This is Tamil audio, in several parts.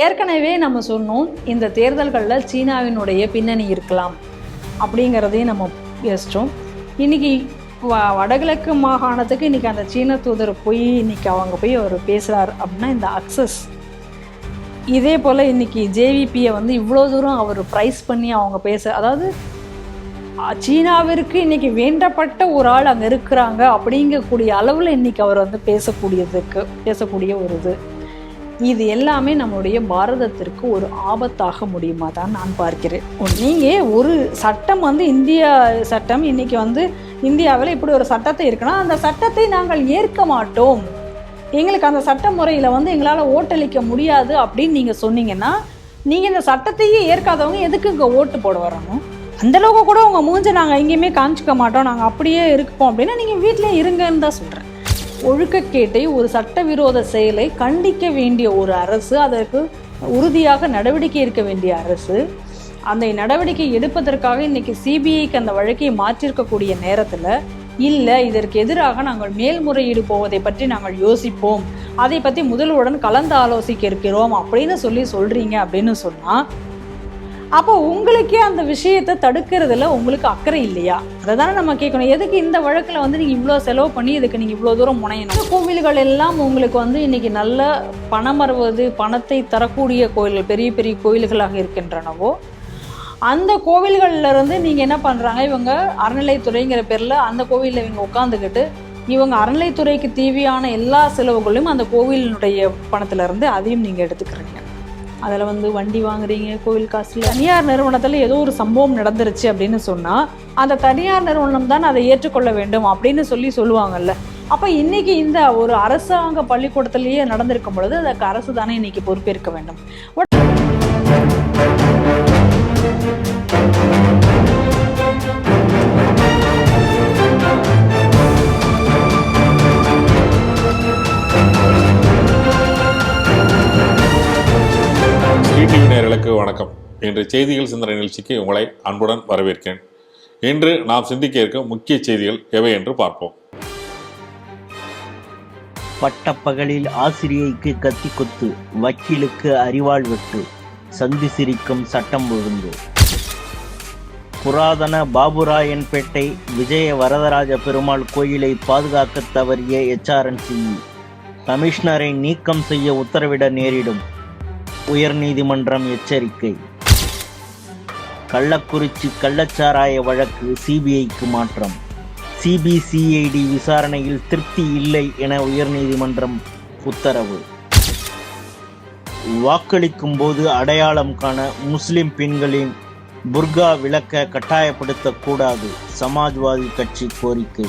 ஏற்கனவே நம்ம சொன்னோம், இந்த தேர்தல்களில் சீனாவினுடைய பின்னணி இருக்கலாம் அப்படிங்கிறதையும் நம்ம யோசித்தோம். இன்றைக்கி வடகிழக்கு மாகாணத்துக்கு இன்றைக்கி அந்த சீன தூதர் போய் இன்றைக்கி அவங்க போய் அவர் பேசுகிறார் அப்படின்னா இந்த அக்சஸ் இதே போல் இன்றைக்கி ஜேவிபியை இவ்வளோ தூரம் அவர் ப்ரைஸ் பண்ணி அவங்க அதாவது சீனாவிற்கு இன்றைக்கி வேண்டப்பட்ட ஒரு ஆள் அங்கே இருக்கிறாங்க அப்படிங்கக்கூடிய அளவில் இன்றைக்கி அவர் பேசக்கூடிய ஒரு இது எல்லாமே நம்மளுடைய பாரதத்திற்கு ஒரு ஆபத்தாக முடியுமா தான் நான் பார்க்கிறேன். நீங்கள் ஒரு சட்டம் இந்திய சட்டம் இன்றைக்கி இந்தியாவில் இப்படி ஒரு சட்டத்தை இருக்குன்னா அந்த சட்டத்தை நாங்கள் ஏற்க மாட்டோம், எங்களுக்கு அந்த சட்ட முறையில் எங்களால் ஓட்டளிக்க முடியாது அப்படின்னு நீங்கள் சொன்னீங்கன்னா நீங்கள் இந்த சட்டத்தையே ஏற்காதவங்க எதுக்கு இங்கே ஓட்டு போட வரணும்? அந்தளவுக்கு கூட உங்கள் மூஞ்சை நாங்கள் எங்கேயுமே காமிச்சிக்க மாட்டோம், நாங்கள் அப்படியே இருப்போம் அப்படின்னா நீங்கள் வீட்டிலே இருங்கன்னு தான் சொல்கிறேன். ஒழுக்கக்கேட்டை ஒரு சட்டவிரோத செயலை கண்டிக்க வேண்டிய ஒரு அரசு, அதற்கு உறுதியாக நடவடிக்கை எடுக்க வேண்டிய அரசு, அந்த நடவடிக்கை எடுப்பதற்காக இன்றைக்கி சிபிஐக்கு அந்த வழக்கை மாற்றிருக்கக்கூடிய நேரத்தில் இல்லை இதற்கு எதிராக நாங்கள் மேல்முறையீடு போவதை பற்றி நாங்கள் யோசிப்போம், அதை பற்றி முதல்வருடன் கலந்து ஆலோசிக்க இருக்கிறோம் அப்படின்னு சொல்கிறீங்க அப்படின்னு சொன்னால் அப்போ உங்களுக்கே அந்த விஷயத்தை தடுக்கிறதுல உங்களுக்கு அக்கறை இல்லையா? அதை தானே நம்ம கேட்கணும். எதுக்கு இந்த வழக்கில் நீங்கள் இவ்வளோ செலவு பண்ணி இதுக்கு நீங்கள் இவ்வளோ தூரம் முனையணும்? கோவில்கள் எல்லாம் உங்களுக்கு இன்றைக்கி நல்ல பணம் வருவது, பணத்தை தரக்கூடிய கோயில்கள், பெரிய பெரிய கோயில்களாக இருக்கின்றனவோ அந்த கோவில்கள்லேருந்து நீங்கள் என்ன பண்ணுறாங்க, இவங்க அறநிலைத்துறைங்கிற பேரில் அந்த கோவிலில் இவங்க உட்காந்துக்கிட்டு இவங்க அறநிலைத்துறைக்கு தேவையான எல்லா செலவுகளையும் அந்த கோவிலினுடைய பணத்திலேருந்து அதையும் நீங்கள் எடுத்துக்கிறீங்க. அதில் வண்டி வாங்குறீங்க கோவில் காசில். தனியார் நிறுவனத்தில் ஏதோ ஒரு சம்பவம் நடந்துருச்சு அப்படின்னு சொன்னால் அந்த தனியார் நிறுவனம் தான் அதை ஏற்றுக்கொள்ள வேண்டும் அப்படின்னு சொல்லுவாங்கல்ல. அப்போ இன்றைக்கி இந்த ஒரு அரசாங்க பள்ளிக்கூடத்திலேயே நடந்திருக்கும் பொழுது அதுக்கு அரசு தானே இன்றைக்கி பொறுப்பேற்க வேண்டும். டிவி நேயர்களுக்கு வணக்கம். இன்று செய்திகள் சிந்தனை நிகழ்ச்சிக்கு உங்களை அன்புடன் வரவேற்கிறேன். இன்று நாம் சிந்திக்க இருக்கும் முக்கிய செய்திகள் எவை என்று பார்ப்போம். பட்டப்பகலில் ஆசிரியைக்கு கத்தி கொத்து, வக்கீலுக்கு அரிவாள் வெட்டு, சந்தி சிரிக்கும் சட்டம் ஒழுங்கு. புராதன பாபுராயன்பேட்டை விஜய வரதராஜ பெருமாள் கோயிலை பாதுகாக்க தவறிய HRNC கமிஷனரை நீக்கம் செய்ய உத்தரவிட நேரிடும், உயர்நீதிமன்றம் எச்சரிக்கை. கள்ளக்குறிச்சி கள்ளச்சாராய வழக்கு சிபிஐக்கு மாற்றம், சிபிசிஐடி விசாரணையில் திருப்தி இல்லை என உயர்நீதிமன்றம் உத்தரவு. வாக்களிக்கும் போது அடையாளம் காண முஸ்லிம் பெண்களின் புர்கா விலக்க கட்டாயப்படுத்தக்கூடாது, சமாஜ்வாதி கட்சி கோரிக்கை.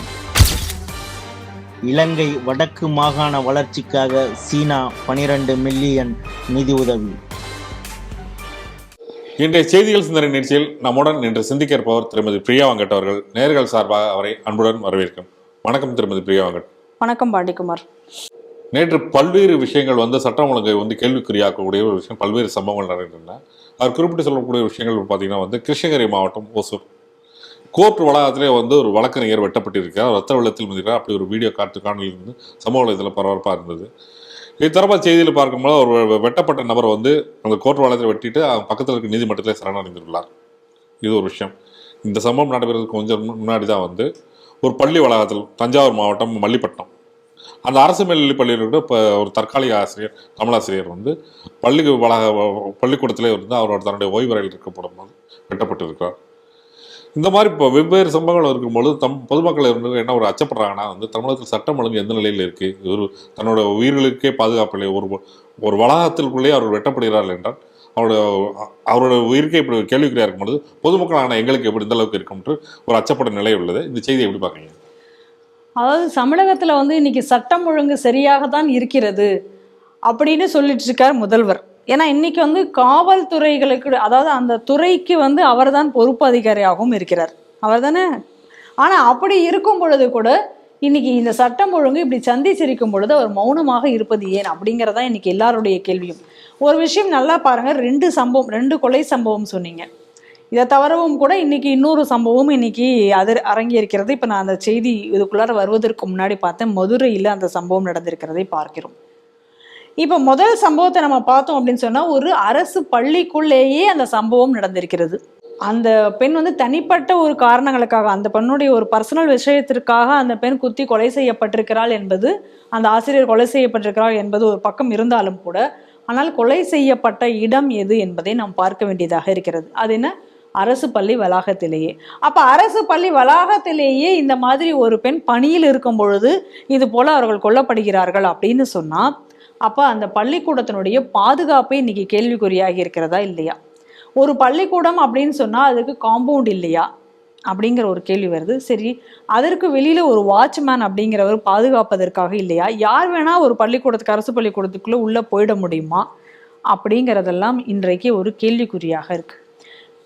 இலங்கை வடக்கு மாகாண வளர்ச்சிக்காக சீனா 12 மில்லியன் நிதி உதவி. இன்றைய செய்திகள் சிந்தனை நிகழ்ச்சியில் நம்முடன் இன்று சிந்திக்க இருப்பவர் திருமதி பிரியா வெங்கட் அவர்கள். நேயர்கள் சார்பாக அவரை அன்புடன் வரவேற்கும். வணக்கம் திருமதி பிரியா வெங்கட். வணக்கம் பாண்டிக்குமார். நேற்று பல்வேறு விஷயங்கள் சட்டம் ஒழுங்கை கேள்விக்குறியாக்கக்கூடிய ஒரு விஷயம், பல்வேறு சம்பவங்கள் நடக்கின்றன. அவர் குறிப்பிட்டு சொல்லக்கூடிய விஷயங்கள் பார்த்தீங்கன்னா கிருஷ்ணகிரி மாவட்டம் ஓசூர் கோர்ட் வளாகத்திலே ஒரு வழக்கறிஞர் வெட்டப்பட்டிருக்கிறார், ரத்த வெள்ளத்தில் மிதிக்கிறார். அப்படி ஒரு வீடியோ காணொலி சமூக வலைதளத்தில் பரபரப்பாக இருந்தது. இது தொடர்பாக செய்தியில் பார்க்கும்போது ஒரு வெட்டப்பட்ட நபர் அந்த கோர்ட் வளாகத்தில் வெட்டிட்டு பக்கத்தில் இருக்க நீதிமன்றத்தில் சரணடைந்துள்ளார். இது ஒரு விஷயம். இந்த சம்பவம் நடைபெறதுக்கு கொஞ்சம் முன்னாடி தான் ஒரு பள்ளி வளாகத்தில், தஞ்சாவூர் மாவட்டம் மல்லிப்பட்டினம், அந்த அரசு மேல்நிலைப் பள்ளியில் இப்போ ஒரு தற்காலிக ஆசிரியர், தமிழாசிரியர் பள்ளிக்கூடத்திலே அவரோட தன்னுடைய ஓய்வறையில் இருக்கப்படும் போது வெட்டப்பட்டிருக்கிறார். இந்த மாதிரி இப்போ வெவ்வேறு சம்பவங்கள் இருக்கும்பொழுது பொதுமக்கள் என்ன ஒரு அச்சப்படுறாங்கன்னா தமிழகத்தில் சட்டம் ஒழுங்கு எந்த நிலையில் இருக்குது, தன்னோட உயிர்களுக்கே பாதுகாப்பு இல்லை, ஒரு வளாகத்திற்குள்ளேயே அவர் வெட்டப்படுகிறார்கள் என்றால் அவரோட உயிருக்கே இப்படி கேள்விக்குறியாக இருக்கும் பொழுது பொதுமக்களான எங்களுக்கு எப்படி இந்த அளவுக்கு இருக்கும்ன்று ஒரு அச்சப்பட நிலை உள்ளது. இந்த செய்தியை எப்படி பார்க்குறீங்க? அதாவது தமிழகத்தில் இன்னைக்கு சட்டம் ஒழுங்கு சரியாக தான் இருக்கிறது அப்படின்னு சொல்லிட்டு இருக்கார் முதல்வர். ஏன்னா இன்னைக்கு காவல்துறைகளுக்கு, அதாவது அந்த துறைக்கு அவர் தான் பொறுப்பு அதிகாரியாகவும் இருக்கிறார், அவர் தானே. ஆனால் அப்படி இருக்கும் பொழுது கூட இன்னைக்கு இந்த சட்டம் ஒழுங்கு இப்படி சந்தி சிரிக்கும் பொழுது அவர் மௌனமாக இருப்பது ஏன் அப்படிங்கிறதா இன்னைக்கு எல்லாருடைய கேள்வியும். ஒரு விஷயம் நல்லா பாருங்க, 2 கொலை சம்பவம் சொன்னீங்க. இதை தவிரவும் கூட இன்னைக்கு இன்னொரு சம்பவம் இன்னைக்கு அரங்கேறிக்கிறது. இப்போ நான் அந்த செய்தி இதுக்குள்ளார வருவதற்கு முன்னாடி பார்த்தேன், மதுரையில் அந்த சம்பவம் நடந்திருக்கிறதை பார்க்கிறோம். இப்போ முதல் சம்பவத்தை நம்ம பார்த்தோம் அப்படின்னு சொன்னால் ஒரு அரசு பள்ளிக்குள்ளேயே அந்த சம்பவம் நடந்திருக்கிறது. அந்த பெண் வந்து தனிப்பட்ட ஒரு காரணங்களுக்காக, அந்த பெண்ணுடைய ஒரு பர்சனல் விஷயத்திற்காக அந்த பெண் குத்தி கொலை செய்யப்பட்டிருக்கிறாள் என்பது, அந்த ஆசிரியர் கொலை செய்யப்பட்டிருக்கிறாள் என்பது ஒரு பக்கம் இருந்தாலும் கூட, ஆனால் கொலை செய்யப்பட்ட இடம் எது என்பதை நாம் பார்க்க வேண்டியதாக இருக்கிறது. அது என்ன? அரசு பள்ளி வளாகத்திலேயே. அப்ப அரசு பள்ளி வளாகத்திலேயே இந்த மாதிரி ஒரு பெண் பணியில் இருக்கும் பொழுது இது போல அவர்கள் கொல்லப்படுகிறார்கள் அப்படின்னு சொன்னா, அப்ப அந்த பள்ளிக்கூடத்தினுடைய பாதுகாப்பே இன்னைக்கு கேள்விக்குறியாகி இருக்கிறதா இல்லையா? ஒரு பள்ளிக்கூடம் அப்படின்னு சொன்னா அதுக்கு காம்பவுண்ட் இல்லையா அப்படிங்கிற ஒரு கேள்வி வருது. சரி, அதற்கு வெளியில ஒரு வாட்ச்மேன் அப்படிங்கிறவர் பாதுகாப்பதற்காக இல்லையா? யார் வேணா ஒரு பள்ளிக்கூடத்துக்கு, அரசு பள்ளிக்கூடத்துக்குள்ள உள்ள போயிட முடியுமா அப்படிங்கிறதெல்லாம் இன்றைக்கு ஒரு கேள்விக்குறியாக இருக்கு.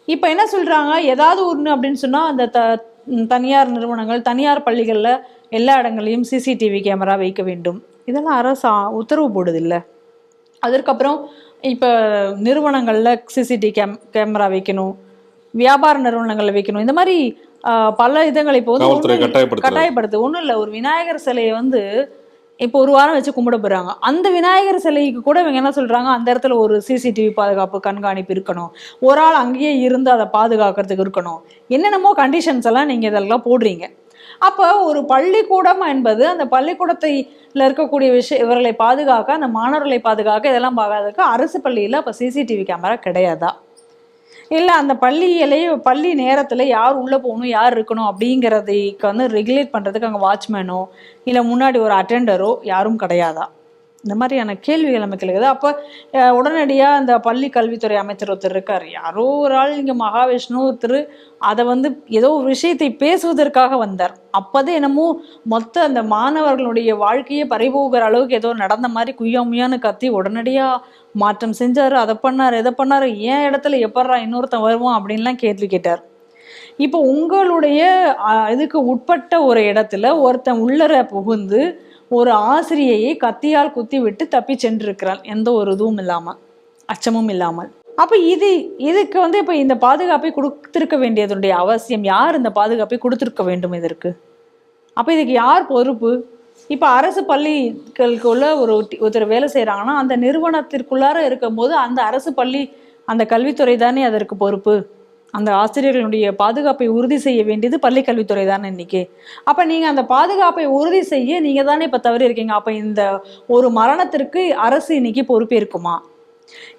இப்போ என்ன சொல்றாங்க, ஏதாவது ஒன்று அப்படின்னு சொன்னா அந்த தனியார் நிறுவனங்கள், தனியார் பள்ளிகள்ல எல்லா இடங்களையும் சிசிடிவி கேமரா வைக்க வேண்டும். இதெல்லாம் அரசு உத்தரவு போடுது இல்லை. அதற்கப்புறம் இப்போ நிறுவனங்கள்ல கேமரா வைக்கணும், வியாபார நிறுவனங்கள்ல வைக்கணும். இந்த மாதிரி பல இதங்களை இப்போ வந்து கட்டாயப்படுத்து. ஒன்றும் இல்லை, ஒரு விநாயகர் சிலையை வந்து இப்போ ஒரு வாரம் வச்சு கும்பிட போறாங்க. அந்த விநாயகர் சிலைக்கு கூட இவங்க என்ன சொல்றாங்க, அந்த இடத்துல ஒரு சிசிடிவி பாதுகாப்பு கண்காணிப்பு இருக்கணும், ஒரு ஆள் அங்கேயே இருந்து அதை பாதுகாக்கிறதுக்கு இருக்கணும், என்னென்னமோ கண்டிஷன்ஸ் எல்லாம் நீங்க இதெல்லாம் போடுறீங்க. அப்போ ஒரு பள்ளிக்கூடம் என்பது அந்த பள்ளிக்கூடத்தில் இருக்கக்கூடிய இவர்களை பாதுகாக்க, அந்த மாணவர்களை பாதுகாக்க, இதெல்லாம் பார்க்காததுக்கு அரசு பள்ளியில் அப்போ சிசிடிவி கேமரா கிடையாதா? இல்லை அந்த பள்ளி நேரத்தில் யார் உள்ளே போகணும், யார் இருக்கணும் அப்படிங்கிறதுக்கு வந்து ரெகுலேட் பண்ணுறதுக்கு அங்கே வாட்ச்மேனோ இல்லை முன்னாடி ஒரு அட்டெண்டரோ யாரும் கிடையாதா? இந்த மாதிரியான கேள்விகள் நமக்கு இருக்குது. அப்போ உடனடியாக இந்த பள்ளி கல்வித்துறை அமைச்சர் ஒருத்தர் இருக்கார், யாரோ ஒரு ஆள் இங்கே மகாவிஷ்ணு ஒருத்தர் அதை வந்து ஏதோ ஒரு விஷயத்தை பேசுவதற்காக வந்தார். அப்போதான் என்னமோ மொத்த அந்த மாணவர்களுடைய வாழ்க்கையை பறிபோகிற அளவுக்கு ஏதோ நடந்த மாதிரி குய்யாமுயான்னு கத்தி உடனடியாக மாற்றம் செஞ்சார். அதை பண்ணார், இதை பண்ணார், ஏன் இடத்துல எப்பட்றா இன்னொருத்தன் வருவான் அப்படின்லாம் கேள்வி கேட்டார். இப்போ உங்களுடைய இதுக்கு உட்பட்ட ஒரு இடத்துல ஒருத்தன் உள்ளர புகுந்து ஒரு ஆசிரியையை கத்தியால் குத்தி விட்டு தப்பி சென்றிருக்கிறாள், எந்த ஒரு இதுவும் இல்லாமல், அச்சமும் இல்லாமல். அப்போ இதுக்கு வந்து இப்போ இந்த பாதுகாப்பை கொடுத்திருக்க வேண்டியதனுடைய அவசியம், யார் இந்த பாதுகாப்பை கொடுத்திருக்க வேண்டும் இதற்கு? அப்போ இதுக்கு யார் பொறுப்பு? இப்போ அரசு பள்ளிகளுக்குள்ள ஒருத்தர் வேலை செய்கிறாங்கன்னா அந்த நிறுவனத்திற்குள்ளார இருக்கும் போது அந்த அரசு பள்ளி, அந்த கல்வித்துறை தானே அதற்கு பொறுப்பு. அந்த ஆசிரியர்களுடைய பாதுகாப்பை உறுதி செய்ய வேண்டியது பள்ளி கல்வித்துறை தானே இன்னைக்கு. அப்போ நீங்கள் அந்த பாதுகாப்பை உறுதி செய்ய நீங்கள் தானே இப்போ தவறி இருக்கீங்க. அப்போ இந்த ஒரு மரணத்திற்கு அரசு இன்னைக்கு பொறுப்பேற்குமா?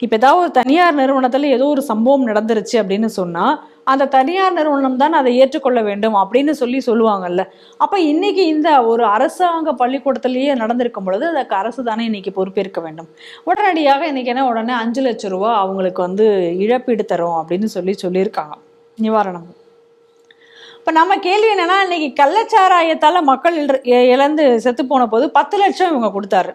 இப்போ ஏதாவது ஒரு தனியார் நிறுவனத்தில் ஏதோ ஒரு சம்பவம் நடந்துருச்சு அப்படின்னு சொன்னால் அந்த தனியார் நிறுவனம் தான் அதை ஏற்றுக்கொள்ள வேண்டும் அப்படின்னு சொல்லுவாங்கல்ல. அப்போ இன்னைக்கு இந்த ஒரு அரசாங்க பள்ளிக்கூடத்திலேயே நடந்திருக்கும் பொழுது அதுக்கு அரசு தானே இன்னைக்கு பொறுப்பேற்க வேண்டும். உடனடியாக இன்னைக்கு என்ன, உடனே 5 லட்சம் ரூபா அவங்களுக்கு வந்து இழப்பீடு தரும் அப்படின்னு சொல்லியிருக்காங்க, நிவாரணம். இப்போ நம்ம கேள்வி என்னன்னா, இன்னைக்கு கள்ளச்சாராயத்தால் மக்கள் இழந்து செத்து போன போது 10 லட்சம் இவங்க கொடுத்தாரு.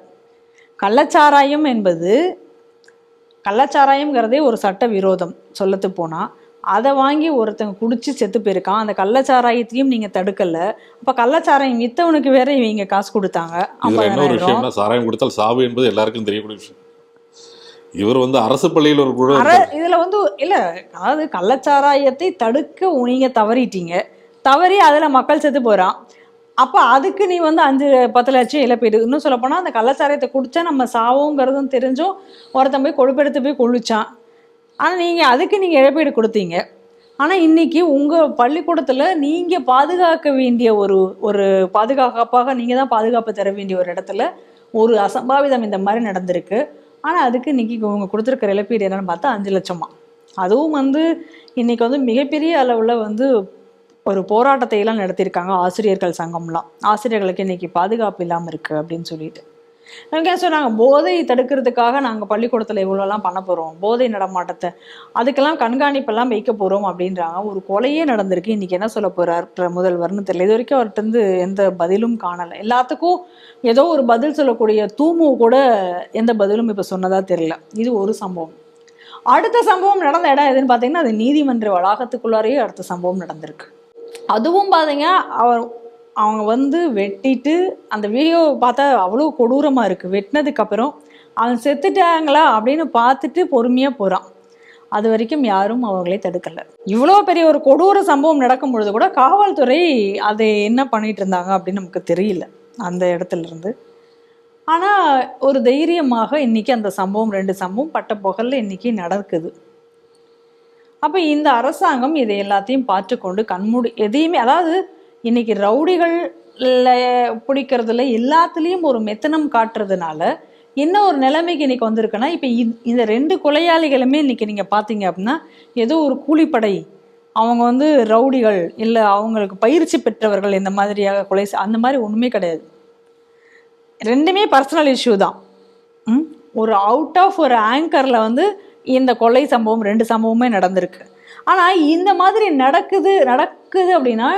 கள்ளச்சாராயம்ங்கிறதே ஒரு சட்ட விரோதம் சொல்லத்து போனால். அதை வாங்கி ஒருத்தங்க குடிச்சு செத்து போயிருக்கான். அந்த கள்ளச்சாராயத்தையும் நீங்க தடுக்கல. அப்ப கள்ளச்சாராயம் வித்தவனுக்கு வேற இவங்க காசு கொடுத்தாங்க. இன்னொரு விஷயம்னா, சாராயம் கொடுத்தால் சாவு என்பது எல்லாருக்கும் தெரியக்கூடிய விஷயம். இவர் வந்து அரசு பள்ளியில் ஒரு கூட இதுல வந்து இல்ல, அதாவது கள்ளச்சாராயத்தை தடுக்க நீங்க தவறி அதுல மக்கள் செத்து போறான். அப்போ அதுக்கு நீ வந்து 5-10 லட்சம் இழப்பீடு. இன்னும் சொல்ல போனா அந்த கள்ளச்சாராயத்தை குடிச்சா நம்ம சாவோங்கிறதும் தெரிஞ்சும் ஒருத்தன் போய் கொழுப்பெடுத்து போய் கொள்ளுச்சான். ஆனால் அதுக்கு நீங்கள் இழப்பீடு கொடுத்தீங்க. ஆனால் இன்னைக்கு உங்கள் பள்ளிக்கூடத்தில் நீங்கள் பாதுகாக்க வேண்டிய ஒரு பாதுகாப்பாக நீங்கள் தான் பாதுகாப்பு தர வேண்டிய ஒரு இடத்துல ஒரு அசம்பாவிதம் இந்த மாதிரி நடந்திருக்கு. ஆனால் அதுக்கு இன்னைக்கு இவங்க கொடுத்துருக்கிற இழப்பீடு என்னன்னு பார்த்தா 5 லட்சமா. அதுவும் வந்து இன்னைக்கு வந்து மிகப்பெரிய அளவில் வந்து ஒரு போராட்டத்தை எல்லாம் நடத்தியிருக்காங்க ஆசிரியர்கள் சங்கம்லாம். ஆசிரியர்களுக்கு இன்னைக்கு பாதுகாப்பு இல்லாமல் இருக்குது அப்படின்னு சொல்லிட்டு என்ன சொன்னாங்க, போதை தடுக்கிறதுக்காக நாங்கள் பள்ளிக்கூடத்தில் இவ்வளோலாம் பண்ண போகிறோம், போதை நடமாட்டத்தை அதுக்கெல்லாம் கண்காணிப்பெல்லாம் வைக்க போகிறோம் அப்படின்றாங்க. ஒரு கொலையே நடந்திருக்கு. இன்றைக்கி என்ன சொல்ல போகிறார் முதல்வர்னு தெரியல. இது வரைக்கும் அவர்கிட்ட எந்த பதிலும் காணலை. எல்லாத்துக்கும் ஏதோ ஒரு பதில் சொல்லக்கூடிய தூமு கூட எந்த பதிலும் இப்போ சொன்னதாக தெரியல. இது ஒரு சம்பவம். அடுத்த சம்பவம் நடந்த இடம் எதுன்னு பார்த்தீங்கன்னா அது நீதிமன்ற வளாகத்துக்குள்ளாரையே அடுத்த சம்பவம் நடந்திருக்கு. அதுவும் பார்த்தீங்க அவங்க வந்து வெட்டிட்டு, அந்த வீடியோ பார்த்தா அவ்வளோ கொடூரமாக இருக்குது. வெட்டினதுக்கப்புறம் அவன் செத்துட்டாங்களா அப்படின்னு பார்த்துட்டு பொறுமையாக போகிறான். அது வரைக்கும் யாரும் அவங்களே தடுக்கலை. இவ்வளோ பெரிய ஒரு கொடூர சம்பவம் நடக்கும் பொழுது கூட காவல்துறை அதை என்ன பண்ணிட்டு இருந்தாங்க அப்படின்னு நமக்கு தெரியல அந்த இடத்துல இருந்து. ஆனால் ஒரு தைரியமாக இன்னைக்கு அந்த சம்பவம் 2 சம்பவம் பட்ட புகழ்ல இன்னைக்கு நடக்குது. அப்போ இந்த அரசாங்கம் இதை எல்லாத்தையும் பார்த்து கொண்டு கண்மூடி எதையுமே, அதாவது இன்னைக்கு ரவுடிகள்ல பிடிக்கிறதுல எல்லாத்துலேயும் ஒரு மெத்தனம் காட்டுறதுனால என்ன ஒரு நிலைமைக்கு இன்னைக்கு வந்திருக்குன்னா, இப்போ இந்த 2 கொலையாளிகளுமே இன்னைக்கு நீங்கள் பார்த்தீங்க அப்படின்னா ஏதோ ஒரு கூலிப்படை, அவங்க வந்து ரவுடிகள் இல்லை அவங்களுக்கு பயிற்சி பெற்றவர்கள் இந்த மாதிரியாக அந்த மாதிரி ஒன்றுமே கிடையாது. 2மே பர்சனல் இஷ்யூ தான். ஒரு அவுட் ஆஃப் ஒரு ஆங்கரில் வந்து இந்த கொலை சம்பவம் 2 சம்பவமே நடந்திருக்கு. ஆனால் இந்த மாதிரி நடக்குது அப்படின்னா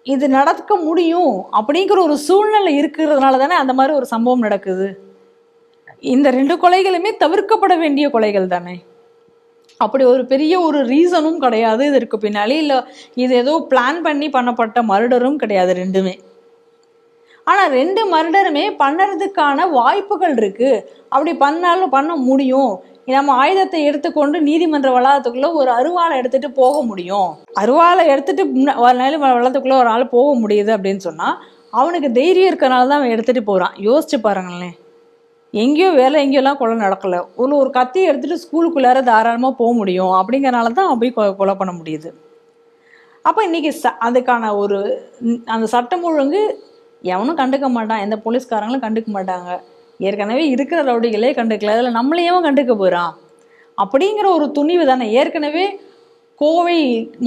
இது நடக்க முடியும் அப்படிங்கிற ஒரு சூழ்நிலை இருக்கிறதுனால தானே அந்த மாதிரி ஒரு சம்பவம் நடக்குது. இந்த 2 கொலைகளுமே தவிர்க்கப்பட வேண்டிய கொலைகள் தானே. அப்படி ஒரு பெரிய ஒரு ரீசனும் கிடையாது இதற்கு பின்னாடி, இல்லை இது ஏதோ பிளான் பண்ணி பண்ணப்பட்ட மர்டரும் கிடையாது 2மே. ஆனால் 2 மர்டருமே பண்ணுறதுக்கான வாய்ப்புகள் இருக்கு. அப்படி பண்ணாலும் பண்ண முடியும். நம்ம ஆயுதத்தை எடுத்துக்கொண்டு நீதிமன்ற வளாகத்துக்குள்ள ஒரு அருவாளை எடுத்துட்டு போக முடியும். அருவாளை எடுத்துட்டு வளாகத்துக்குள்ள ஒரு ஆள் போக முடியுது அப்படின்னு சொன்னா அவனுக்கு தைரியம் இருக்கிறனால தான் அவன் எடுத்துட்டு போறான். யோசிச்சு பாருங்களேன். எங்கேயோ எங்கேயோலாம் கொலை நடக்கல. ஒரு கத்தியை எடுத்துட்டு ஸ்கூலுக்குள்ளார தாராளமாக போக முடியும் அப்படிங்கிறனால தான் அவன் போய் கொலை பண்ண முடியுது. அப்போ இன்னைக்கு அதுக்கான ஒரு அந்த சட்டம் ஒழுங்கு எவனும் கண்டுக்க மாட்டான், எந்த போலீஸ்காரங்களும் கண்டுக்க மாட்டாங்க. ஏற்கனவே இருக்கிற ரவுடிகளே கண்டுக்கல, அதில் நம்மளையும் கண்டுக்க போகிறான் அப்படிங்கிற ஒரு துணிவு தானே. ஏற்கனவே கோவை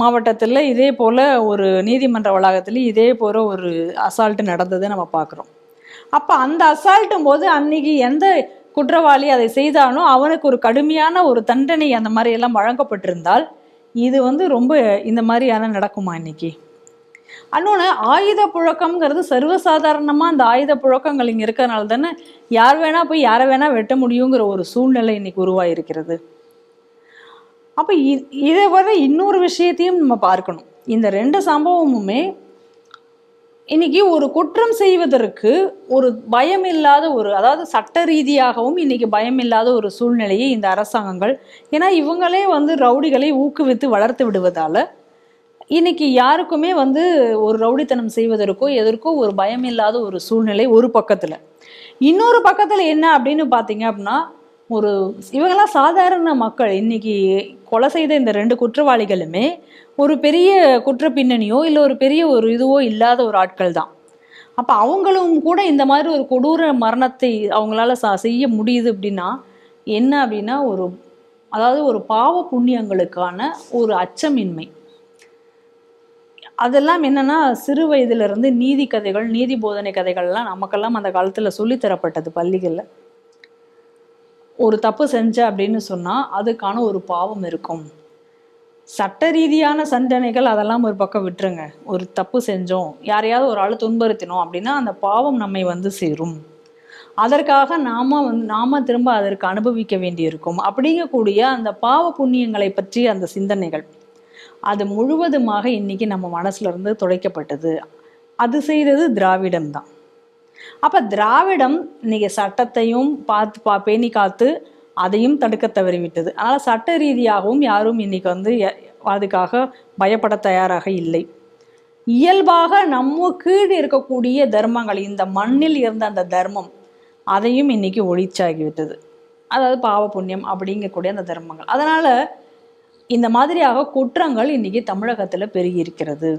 மாவட்டத்தில் இதே போல் ஒரு நீதிமன்ற வளாகத்துலேயும் இதே போல் ஒரு அசால்ட்டு நடந்ததை நம்ம பார்க்குறோம். அப்போ அந்த அசால்ட்டும் போது அன்னைக்கு எந்த குற்றவாளி அதை செய்தானோ அவனுக்கு ஒரு கடுமையான ஒரு தண்டனை அந்த மாதிரி எல்லாம் வழங்கப்பட்டிருந்தால் இது வந்து ரொம்ப இந்த மாதிரியான நடக்குமா இன்னைக்கு? இன்னொன்று, ஆயுத புழக்கம்ங்கிறது சர்வசாதாரணமாக அந்த ஆயுத புழக்கங்கள் இங்கே இருக்கிறதுனால தானே யார் வேணா போய் யாரை வேணா வெட்ட முடியுங்கிற ஒரு சூழ்நிலை இன்னைக்கு உருவாயிருக்கிறது. அப்போ இதை வர இன்னொரு விஷயத்தையும் நம்ம பார்க்கணும். இந்த 2 சம்பவமுமே இன்னைக்கு ஒரு குற்றம் செய்வதற்கு ஒரு பயம் இல்லாத ஒரு, அதாவது சட்ட ரீதியாகவும் இன்னைக்கு பயம் இல்லாத ஒரு சூழ்நிலையை இந்த அரசாங்கங்கள், ஏன்னா இவங்களே வந்து ரவுடிகளை ஊக்குவித்து வளர்த்து விடுவதால இன்னைக்கு யாருக்குமே வந்து ஒரு ரவுடித்தனம் செய்வதற்கோ எதற்கோ ஒரு பயம் இல்லாத ஒரு சூழ்நிலை ஒரு பக்கத்தில். இன்னொரு பக்கத்தில் என்ன அப்படின்னு பார்த்தீங்க அப்படின்னா, இவங்கெல்லாம் சாதாரண மக்கள். இன்னைக்கு கொலை செய்த இந்த 2 குற்றவாளிகளுமே ஒரு பெரிய குற்ற பின்னணியோ இல்லை ஒரு பெரிய ஒரு இதுவோ இல்லாத ஒரு ஆட்கள் தான். அப்போ அவங்களும் கூட இந்த மாதிரி ஒரு கொடூர மரணத்தை அவங்களால செய்ய முடியுது அப்படின்னா என்ன அப்படின்னா, அதாவது ஒரு பாவ புண்ணியங்களுக்கான ஒரு அச்சமின்மை. அதெல்லாம் என்னன்னா, சிறு வயதிலிருந்து நீதி கதைகள், நீதி போதனை கதைகள்லாம் நமக்கெல்லாம் அந்த காலத்தில் சொல்லித்தரப்பட்டது பள்ளிகளில். ஒரு தப்பு செஞ்ச அப்படின்னு சொன்னால் அதுக்கான ஒரு பாவம் இருக்கும். சட்ட ரீதியான தண்டனைகள் அதெல்லாம் ஒரு பக்கம் விட்டுருங்க. ஒரு தப்பு செஞ்சோம், யாரையாவது ஒரு ஆள் துன்புறுத்தினோம் அப்படின்னா அந்த பாவம் நம்மை வந்து சேரும். அதற்காக நாம திரும்ப அதற்கு அனுபவிக்க வேண்டியிருக்கும். அப்படிங்கக்கூடிய அந்த பாவ புண்ணியங்களை பற்றி அந்த சிந்தனைகள் அது முழுவதுமாக இன்னைக்கு நம்ம மனசுல இருந்து துடைக்கப்பட்டது. அது செய்தது திராவிடம் தான். அப்ப திராவிடம் இன்னைக்கு சட்டத்தையும் பேணி காத்து அதையும் தடுக்க தவறிவிட்டது. அதனால சட்ட ரீதியாகவும் யாரும் இன்னைக்கு வந்து அதுக்காக பயப்பட தயாராக இல்லை. இயல்பாக நம்ம கீழ் இருக்கக்கூடிய தர்மங்கள், இந்த மண்ணில் இருந்த அந்த தர்மம், அதையும் இன்னைக்கு ஒழிச்சாகிவிட்டது. அதாவது பாவ புண்ணியம் அப்படிங்கக்கூடிய அந்த தர்மங்கள். அதனால இந்த மாதிரியாக குற்றங்கள் இன்னைக்கு தமிழகத்துல பெருகி இருக்கிறது.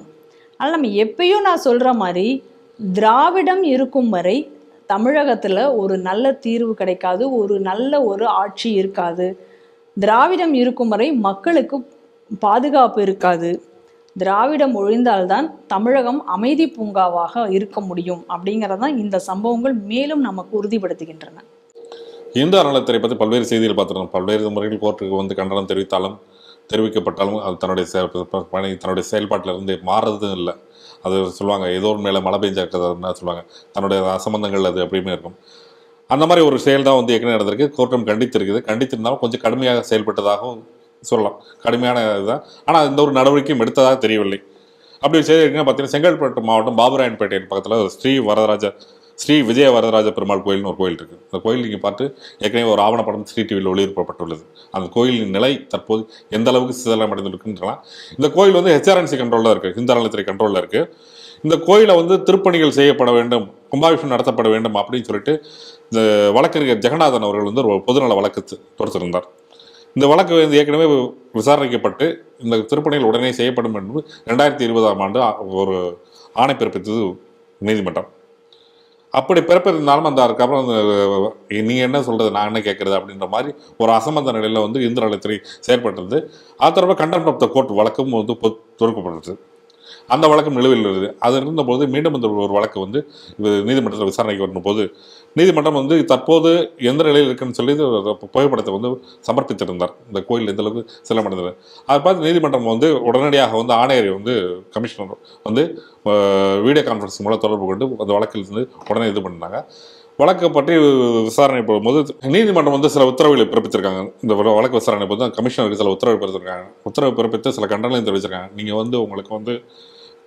அதனால நம்ம எப்பயும் நான் சொல்ற மாதிரி திராவிடம் இருக்கும் வரை தமிழகத்துல ஒரு நல்ல தீர்வு கிடைக்காது, ஒரு நல்ல ஒரு ஆட்சி இருக்காது. திராவிடம் இருக்கும் வரை மக்களுக்கு பாதுகாப்பு இருக்காது. திராவிடம் ஒழிந்தால்தான் தமிழகம் அமைதி பூங்காவாக இருக்க முடியும் அப்படிங்கிறதான் இந்த சம்பவங்கள் மேலும் நமக்கு உறுதிப்படுத்துகின்றன. இந்து அறநிலையத்துறை பற்றி பல்வேறு செய்திகள் பார்த்துருக்கோம். பல்வேறு முறையில் கோர்ட்டுக்கு வந்து கண்டனம் தெரிவிக்கப்பட்டாலும் அது தன்னுடைய செயல்பாட்டில் இருந்து மாறுறதும் இல்லை. அது சொல்லுவாங்க, ஏதோ ஒரு மேலே மழை பெஞ்சாக்கிறதுனா சொல்லுவாங்க, தன்னுடைய அசம்பந்தங்கள் அது அப்படின்னு இருக்கும். அந்த மாதிரி ஒரு செயல் தான் வந்து ஏற்கனவே நடந்திருக்கு. கோர்ட்டும் கண்டித்திருந்தாலும் கொஞ்சம் கடுமையாக செயல்பட்டதாகவும் சொல்லலாம். கடுமையான இதுதான். ஆனால் இந்த ஒரு நடவடிக்கையும் எடுத்ததாக தெரியவில்லை. அப்படி ஒரு செய்தி இருக்குன்னா பார்த்தீங்கன்னா, செங்கல்பட்டு மாவட்டம் பாபுராயன்பேட்டை பக்கத்தில் ஸ்ரீ விஜய வரதராஜ பெருமாள் கோயில்னு ஒரு கோயில் இருக்குது. அந்த கோயில் நீங்கள் பார்த்து ஏற்கனவே ஒரு ஆவணப்படம் ஸ்ரீ டிவியில் ஒளிபரப்பப்பட்டுள்ளது. அந்த கோயிலின் நிலை தற்போது எந்த அளவுக்கு சிதலமடைந்திருக்குன்றலாம். இந்த கோயில் வந்து HRNC கண்ட்ரோலில் இருக்குது, இந்து அறநிலையத்துறை கண்ட்ரோலில் இருக்குது. இந்த கோயிலை வந்து திருப்பணிகள் செய்யப்பட வேண்டும், கும்பாபிஷேகம் நடத்தப்பட வேண்டும் அப்படின்னு சொல்லிட்டு இந்த வழக்கறிஞர் ஜெகநாதன் அவர்கள் வந்து ஒரு பொதுநல வழக்கு தொடுத்திருந்தார். இந்த வழக்கு வந்து ஏற்கனவே விசாரணைக்கப்பட்டு இந்த திருப்பணிகள் உடனே செய்யப்படும் என்று 2020ஆம் ஆண்டு ஒரு ஆணை பிறப்பித்தது நீதிமன்றம். அப்படி பிறப்பிருந்தாலும் அந்த அதுக்கப்புறம் நீ என்ன சொல்றது நான் என்ன கேட்கறது அப்படின்ற மாதிரி ஒரு அசம்பந்த நிலையில வந்து இந்து நலத்துறை செயற்பட்டது. அது தொடர்பாக கண்டெம்ட் ஆஃப் த கோர்ட் வழக்கும் வந்து தொடுக்கப்பட்டது. அந்த வழக்கம் நிலுவையில் இருந்தது. அது இருந்தபோது மீண்டும் இந்த ஒரு வழக்கு வந்து நீதிமன்றத்தில் விசாரணைக்கு வரும்போது நீதிமன்றம் வந்து தற்போது எந்த நிலையில் இருக்குன்னு சொல்லி புகைப்படத்தை வந்து சமர்ப்பித்திருந்தார். இந்த கோயில் எந்த அளவுக்கு செல்லமடைந்தது அதை பார்த்து நீதிமன்றம் வந்து உடனடியாக வந்து ஆணையரை வந்து கமிஷனர் வந்து வீடியோ கான்ஃபரன்ஸ் மூலம் தொடர்பு கொண்டு அந்த வழக்கில் இருந்து உடனே இது பண்ணாங்க. வழக்கை பற்றி விசாரணை போகும்போது நீதிமன்றம் வந்து சில உத்தரவுகளை பிறப்பித்திருக்காங்க. இந்த வழக்கு விசாரணை போது கமிஷனருக்கு சில உத்தரவு பிறப்பித்திருக்காங்க. உத்தரவு பிறப்பித்து சில கண்டனங்களையும் தெரிவிச்சிருக்காங்க. நீங்கள் வந்து உங்களுக்கு வந்து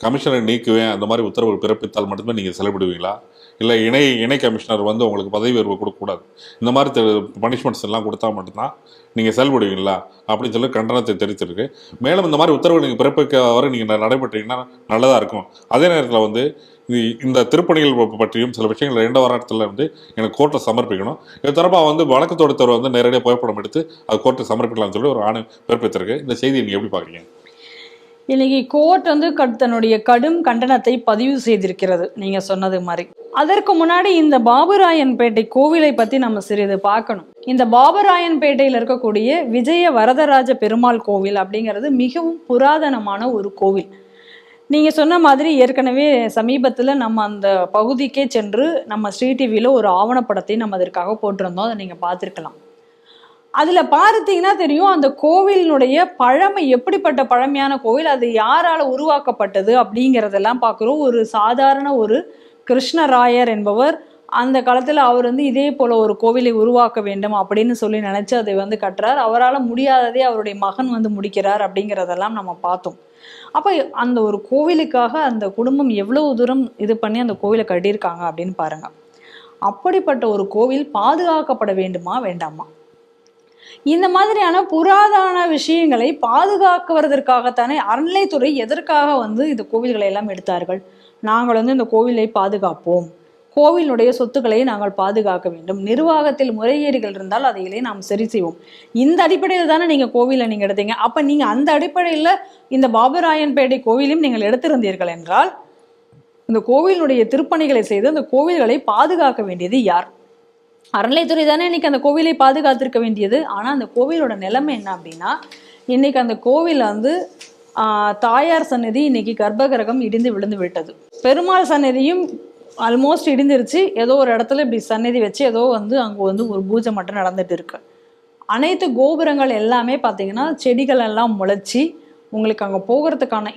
கமிஷனரை நீக்குவேன் அந்த மாதிரி உத்தரவு பிறப்பித்தால் மட்டுமே நீங்கள் செயல்படுவீங்களா, இல்லை இணை கமிஷனர் வந்து உங்களுக்கு பதவி உயர்வு கொடுக்கக்கூடாது, இந்த மாதிரி பனிஷ்மெண்ட்ஸ் எல்லாம் கொடுத்தா மட்டும்தான் நீங்கள் செயல்படுவீங்களா அப்படின்னு சொல்லி கண்டனத்தை தெரிவிச்சிருக்கு. மேலும் இந்த மாதிரி உத்தரவு நீங்கள் பிறப்பிக்க வரை நீங்கள் நடைபெற்றீங்கன்னா நல்லதாக இருக்கும். அதே நேரத்தில் வந்து இந்த திருப்பணிகள் பற்றியும் சில விஷயங்கள் 2 வாரத்தில் வந்து எனக்கு கோர்ட்டை சமர்ப்பிக்கணும். இது தொடர்பாக வந்து வழக்கு தொடுத்தவர் வந்து நேரடியாக புகைப்படம் எடுத்து அது கோர்ட்டை சமர்ப்பிக்கலாம்னு சொல்லி ஒரு ஆணை பிறப்பித்திருக்கு. இந்த செய்தியை நீங்கள் எப்படி பார்க்குறீங்க? இன்னைக்கு கோர்ட் வந்து தன்னுடைய கடும் கண்டனத்தை பதிவு செய்திருக்கிறது நீங்க சொன்னது மாதிரி. அதற்கு முன்னாடி இந்த பாபுராயன்பேட்டை கோவிலை பத்தி நம்ம சிறிது பார்க்கணும். இந்த பாபுராயன்பேட்டையில் இருக்கக்கூடிய விஜய வரதராஜ பெருமாள் கோவில் அப்படிங்கிறது மிகவும் புராதனமான ஒரு கோவில். நீங்க சொன்ன மாதிரி ஏற்கனவே சமீபத்துல நம்ம அந்த பகுதிக்கே சென்று நம்ம ஸ்ரீ டிவியில ஒரு ஆவணப்படத்தை நம்ம அதற்காக போட்டிருந்தோம். அதை நீங்க பார்த்திருக்கலாம். அதுல பார்த்தீங்கன்னா தெரியும் அந்த கோவிலினுடைய பழமை எப்படிப்பட்ட பழமையான கோவில், அது யாரால உருவாக்கப்பட்டது அப்படிங்கிறதெல்லாம் பார்க்குறோம். ஒரு சாதாரண ஒரு கிருஷ்ணராயர் என்பவர் அந்த காலத்துல அவர் வந்து இதே போல ஒரு கோவிலை உருவாக்க வேண்டும் அப்படின்னு சொல்லி நினைச்சு அதை வந்து கட்டுறார். அவரால் முடியாததே அவருடைய மகன் வந்து முடிக்கிறார் அப்படிங்கிறதெல்லாம் நம்ம பார்த்தோம். அப்ப அந்த ஒரு கோவிலுக்காக அந்த குடும்பம் எவ்வளவு தூரம் இது பண்ணி அந்த கோவிலை கட்டியிருக்காங்க அப்படின்னு பாருங்க. அப்படிப்பட்ட ஒரு கோவில் பாதுகாக்கப்பட வேண்டுமா வேண்டாமா? இந்த மாதிரியான புராதன விஷயங்களை பாதுகாக்குவதற்காகத்தானே அறநிலைத்துறை எதற்காக வந்து இந்த கோவில்களை எல்லாம் எடுத்தார்கள்? நாங்கள் வந்து இந்த கோவிலை பாதுகாப்போம், கோவிலுடைய சொத்துக்களை நாங்கள் பாதுகாக்க வேண்டும், நிர்வாகத்தில் முறைகேடுகள் இருந்தால் அதையிலே நாம் சரி செய்வோம், இந்த அடிப்படையில் தானே நீங்க கோவிலை நீங்க எடுத்தீங்க. அப்ப நீங்க அந்த அடிப்படையில் இந்த பாபுராயன்பேட்டை கோவிலையும் நீங்கள் எடுத்திருந்தீர்கள் என்றால் இந்த கோவிலுடைய திருப்பணிகளை செய்து அந்த கோவில்களை பாதுகாக்க வேண்டியது யார்? அறநிலைத்துறை தானே இன்னைக்கு அந்த கோவிலை பாதுகாத்திருக்க வேண்டியது. ஆனா அந்த கோவிலோட நிலைமை என்ன அப்படின்னா, இன்னைக்கு அந்த கோவில் வந்து தாயார் சன்னதி இன்னைக்கு கர்ப்பகிரகம் இடிந்து விழுந்து விட்டது. பெருமாள் சன்னதியும் ஆல்மோஸ்ட் இடிந்துருச்சு. ஏதோ ஒரு இடத்துல இப்படி சன்னதி வச்சு ஏதோ வந்து அங்கே வந்து ஒரு பூஜை மட்டும் நடந்துட்டு இருக்கு. அனைத்து கோபுரங்கள் எல்லாமே பார்த்தீங்கன்னா செடிகள் எல்லாம் முளைச்சி உங்களுக்கு அங்கே போகிறதுக்கான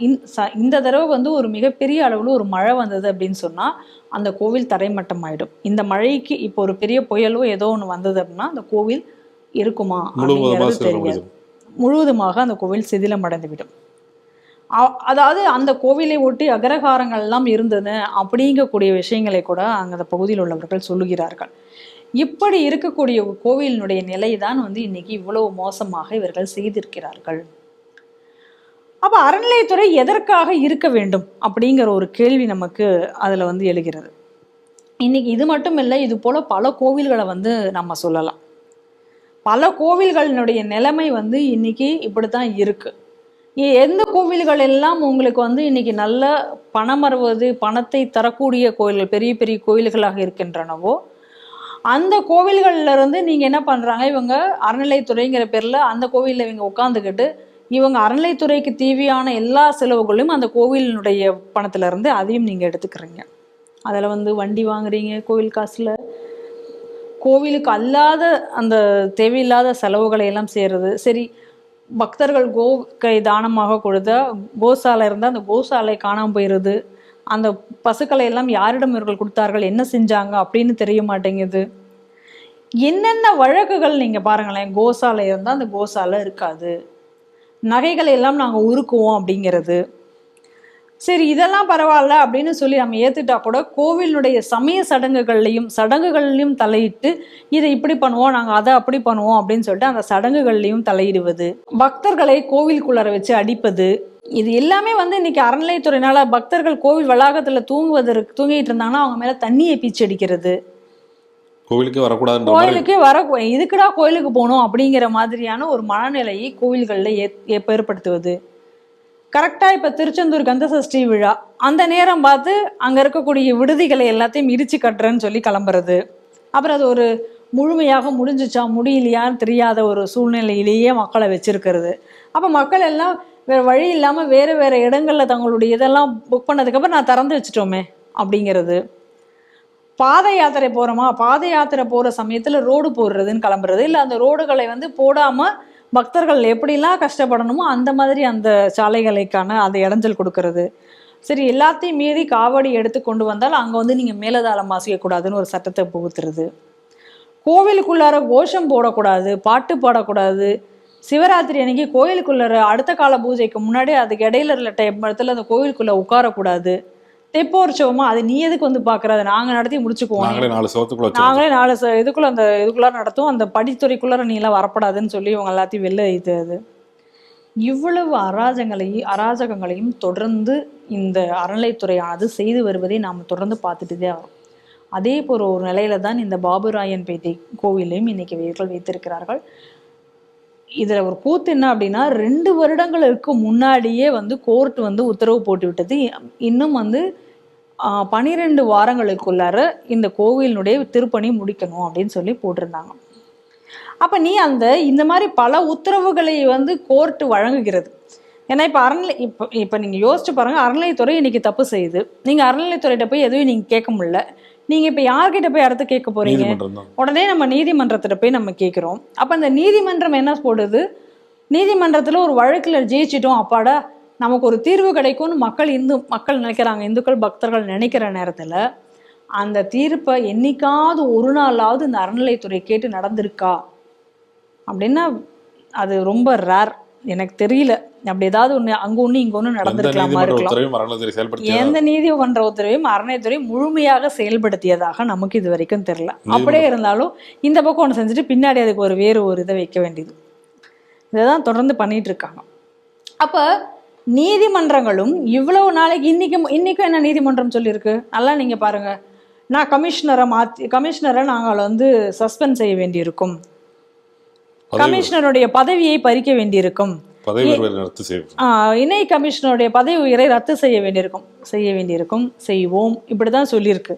இந்த தடவை வந்து ஒரு மிகப்பெரிய அளவில் ஒரு மழை வந்தது அப்படின்னு சொன்னால் அந்த கோவில் தரைமட்டம் ஆயிடும். இந்த மழைக்கு இப்போ ஒரு பெரிய புயலோ ஏதோ ஒன்று வந்தது அப்படின்னா அந்த கோவில் இருக்குமா அப்படிங்கிறது தெரியாது. முழுவதுமாக அந்த கோவில் சிதிலம் அடைந்துவிடும். அதாவது அந்த கோவிலை ஒட்டி அகரகாரங்கள் எல்லாம் இருந்தது அப்படிங்கக்கூடிய விஷயங்களை கூட அங்கே அந்த பகுதியில் உள்ளவர்கள் சொல்லுகிறார்கள். இப்படி இருக்கக்கூடிய கோவிலினுடைய நிலை தான் வந்து இன்னைக்கு இவ்வளவு மோசமாக இவர்கள் செய்திருக்கிறார்கள். அப்ப அறநிலையத்துறை எதற்காக இருக்க வேண்டும் அப்படிங்கிற ஒரு கேள்வி நமக்கு அதுல வந்து எழுகிறது. இன்னைக்கு இது மட்டும் இல்லை, இது போல பல கோவில்களை வந்து நம்ம சொல்லலாம். பல கோவில்களினுடைய நிலைமை வந்து இன்னைக்கு இப்படித்தான் இருக்கு. எந்த கோவில்கள் எல்லாம் உங்களுக்கு வந்து இன்னைக்கு நல்ல பணம் வருவது, பணத்தை தரக்கூடிய கோயில்கள், பெரிய பெரிய கோயில்களாக இருக்கின்றனவோ அந்த கோவில்கள்ல இருந்து நீங்க என்ன பண்றாங்க, இவங்க அறநிலைத்துறைங்கிற பேர்ல அந்த கோவில்ல இவங்க உட்காந்துக்கிட்டு இவங்க அறநிலைத்துறைக்கு தேவையான எல்லா செலவுகளையும் அந்த கோவிலினுடைய பணத்துல இருந்து அதையும் நீங்க எடுத்துக்கிறீங்க. அதுல வந்து வண்டி வாங்குறீங்க கோவில் காசுல, கோவிலுக்கு அல்லாத அந்த தேவையில்லாத செலவுகளை எல்லாம் செய்யறது. சரி, பக்தர்கள் கோக்கை தானமாக கொடுத்தா கோசாலை இருந்தால் அந்த கோசாலை காணாமல் போயிடுது. அந்த பசுக்களை எல்லாம் யாரிடம் இவர்கள் கொடுத்தார்கள், என்ன செஞ்சாங்க அப்படின்னு தெரிய மாட்டேங்குது. என்னென்ன வழக்குகள் நீங்கள் பாருங்களேன். கோசாலை இருந்தால் அந்த கோசாலை இருக்காது, நகைகளை எல்லாம் நாங்கள் உருக்குவோம் அப்படிங்கிறது. சரி இதெல்லாம் பரவாயில்ல அப்படின்னு சொல்லி நம்ம ஏத்துட்டா கூட கோவிலுடைய சமய சடங்குகள்லையும் தலையிட்டு இதை இப்படி பண்ணுவோம், நாங்கள் அதை அப்படி பண்ணுவோம் அப்படின்னு சொல்லிட்டு அந்த சடங்குகள்லையும் தலையிடுவது, பக்தர்களை கோவிலுக்குள்ளார வச்சு அடிப்பது, இது எல்லாமே இன்னைக்கு அறநிலையத்துறையினால பக்தர்கள் கோவில் வளாகத்துல தூங்கிட்டு இருந்தாங்கன்னா அவங்க மேல தண்ணியை பீச்சு அடிக்கிறது, கோவிலுக்கே வரக்கூடாது, கோயிலுக்கே இதுக்குடா கோயிலுக்கு போகணும் அப்படிங்கிற மாதிரியான ஒரு மனநிலையை கோவில்களில் ஏற்படுத்துவது. கரெக்டாக இப்போ திருச்செந்தூர் கந்தசஷ்டி விழா அந்த நேரம் பார்த்து அங்கே இருக்கக்கூடிய விடுதிகளை எல்லாத்தையும் இடிச்சு கட்டுறேன்னு சொல்லி கிளம்புறது, அப்புறம் அது ஒரு முழுமையாக முடிஞ்சிச்சா முடியலையான்னு தெரியாத ஒரு சூழ்நிலையிலேயே மக்களை வச்சிருக்கிறது. அப்போ மக்கள் எல்லாம் வேறு வழி இல்லாமல் வேறு வேறு இடங்களில் தங்களுடைய இதெல்லாம் புக் பண்ணதுக்கப்புறம் நான் திறந்து வச்சுட்டோமே அப்படிங்கிறது. பாத யாத்திரை போகிறோமா, பாத யாத்திரை போகிற சமயத்தில் ரோடு போடுறதுன்னு கிளம்புறது, இல்லை அந்த ரோடுகளை போடாமல் பக்தர்கள் எப்படிலாம் கஷ்டப்படணுமோ அந்த மாதிரி அந்த சாலைகளுக்கான அந்த இடைஞ்சல் கொடுக்கறது. சரி எல்லாத்தையும் மீறி காவடி எடுத்து கொண்டு வந்தால் அங்கே நீங்கள் மேலதாளம் வாசிக்கக்கூடாதுன்னு ஒரு சட்டத்தை புகுத்துறது, கோவிலுக்குள்ளார கோஷம் போடக்கூடாது, பாட்டு பாடக்கூடாது, சிவராத்திரி அன்னைக்கு கோயிலுக்குள்ளார அடுத்த கால பூஜைக்கு முன்னாடி அதுக்கு இடையில உள்ள இடத்துல அந்த கோவிலுக்குள்ளே உட்காரக்கூடாது, தெப்போற்சவமா அது நீ எதுக்கு பார்க்கறது, நாங்கள் நடத்தி முடிச்சுக்குவோம், நாங்களே 4 இதுக்குள்ள நடத்தும், அந்த படித்துறைக்குள்ளார நீ எல்லாம் வரப்படாதுன்னு சொல்லி இவங்க எல்லாத்தையும் வெளில இது. இவ்வளவு அராஜகங்களையும் தொடர்ந்து இந்த அறநிலைத்துறையானது செய்து வருவதை நாம் தொடர்ந்து பார்த்துட்டுதே வரும். அதே போல ஒரு நிலையில தான் இந்த பாபுராயன்பேட்டை கோவிலையும் இன்னைக்கு இவர்கள் வைத்திருக்கிறார்கள். இதுல ஒரு கூத்து என்ன அப்படின்னா, 2 வருடங்களுக்கு முன்னாடியே கோர்ட் உத்தரவு போட்டு விட்டது. இன்னும் 12 வாரங்களுக்குள்ளார இந்த கோவிலினுடைய திருப்பணி முடிக்கணும் அப்படின்னு சொல்லி போட்டிருந்தாங்க. அப்ப நீ இந்த மாதிரி பல உத்தரவுகளை கோர்ட் வழங்குகிறது. ஏன்னா இப்ப நீங்க யோசிச்சு பாருங்க, அறநிலையத்துறை இன்னைக்கு தப்பு செய்யுது, நீங்க அறநிலையத்துறையிட்ட போய் எதுவும் நீங்க கேட்க முடியல, நீங்க இப்ப யார்கிட்ட போய் அடுத்து கேட்க போறீங்க? உடனே நம்ம நீதிமன்றத்துல போய் நம்ம கேட்கிறோம். அப்ப அந்த நீதிமன்றம் என்ன போடுது, நீதிமன்றத்துல ஒரு வழக்குல ஜெயிச்சிட்டோம், அப்பாடா நமக்கு ஒரு தீர்வு கிடைக்கும்னு மக்கள் நினைக்கிறாங்க, இந்துக்கள் பக்தர்கள் நினைக்கிற நேரத்துல அந்த தீர்ப்பை என்னைக்காவது ஒரு நாளாவது இந்த அறநிலையத்துறை கேட்டு நடந்திருக்கா அப்படின்னா அது ரொம்ப ரேர். எனக்கு தெரியல, அப்படி ஏதாவது ஒண்ணு அங்க ஒண்ணு இங்க ஒண்ணு நடந்திருக்கலாமா இருக்கலாம். எந்த நீதிமன்ற உத்தரவையும் அறநிலையத்துறை முழுமையாக செயல்படுத்தியதாக நமக்கு இது வரைக்கும் தெரியல. அப்படியே இருந்தாலும் இந்த பக்கம் ஒண்ணு செஞ்சுட்டு பின்னாடி அதுக்கு வேறு ஒரு இதை வைக்க வேண்டியது, இதைதான் தொடர்ந்து பண்ணிட்டு இருக்காங்க. அப்ப நீதிமன்றங்களும் இவ்வளவு நாளைக்கு இன்னைக்கும் என்ன நீதிமன்றம் சொல்லியிருக்கு நல்லா நீங்க பாருங்க, நான் கமிஷனரை நாங்கள் சஸ்பெண்ட் செய்ய வேண்டியிருக்கும், கமிஷனருடைய பதவியை பறிக்க வேண்டியிருக்கும், இணை கமிஷனருடைய பதவி உயரை ரத்து செய்ய வேண்டியிருக்கும் செய்வோம், இப்படிதான் சொல்லியிருக்கு.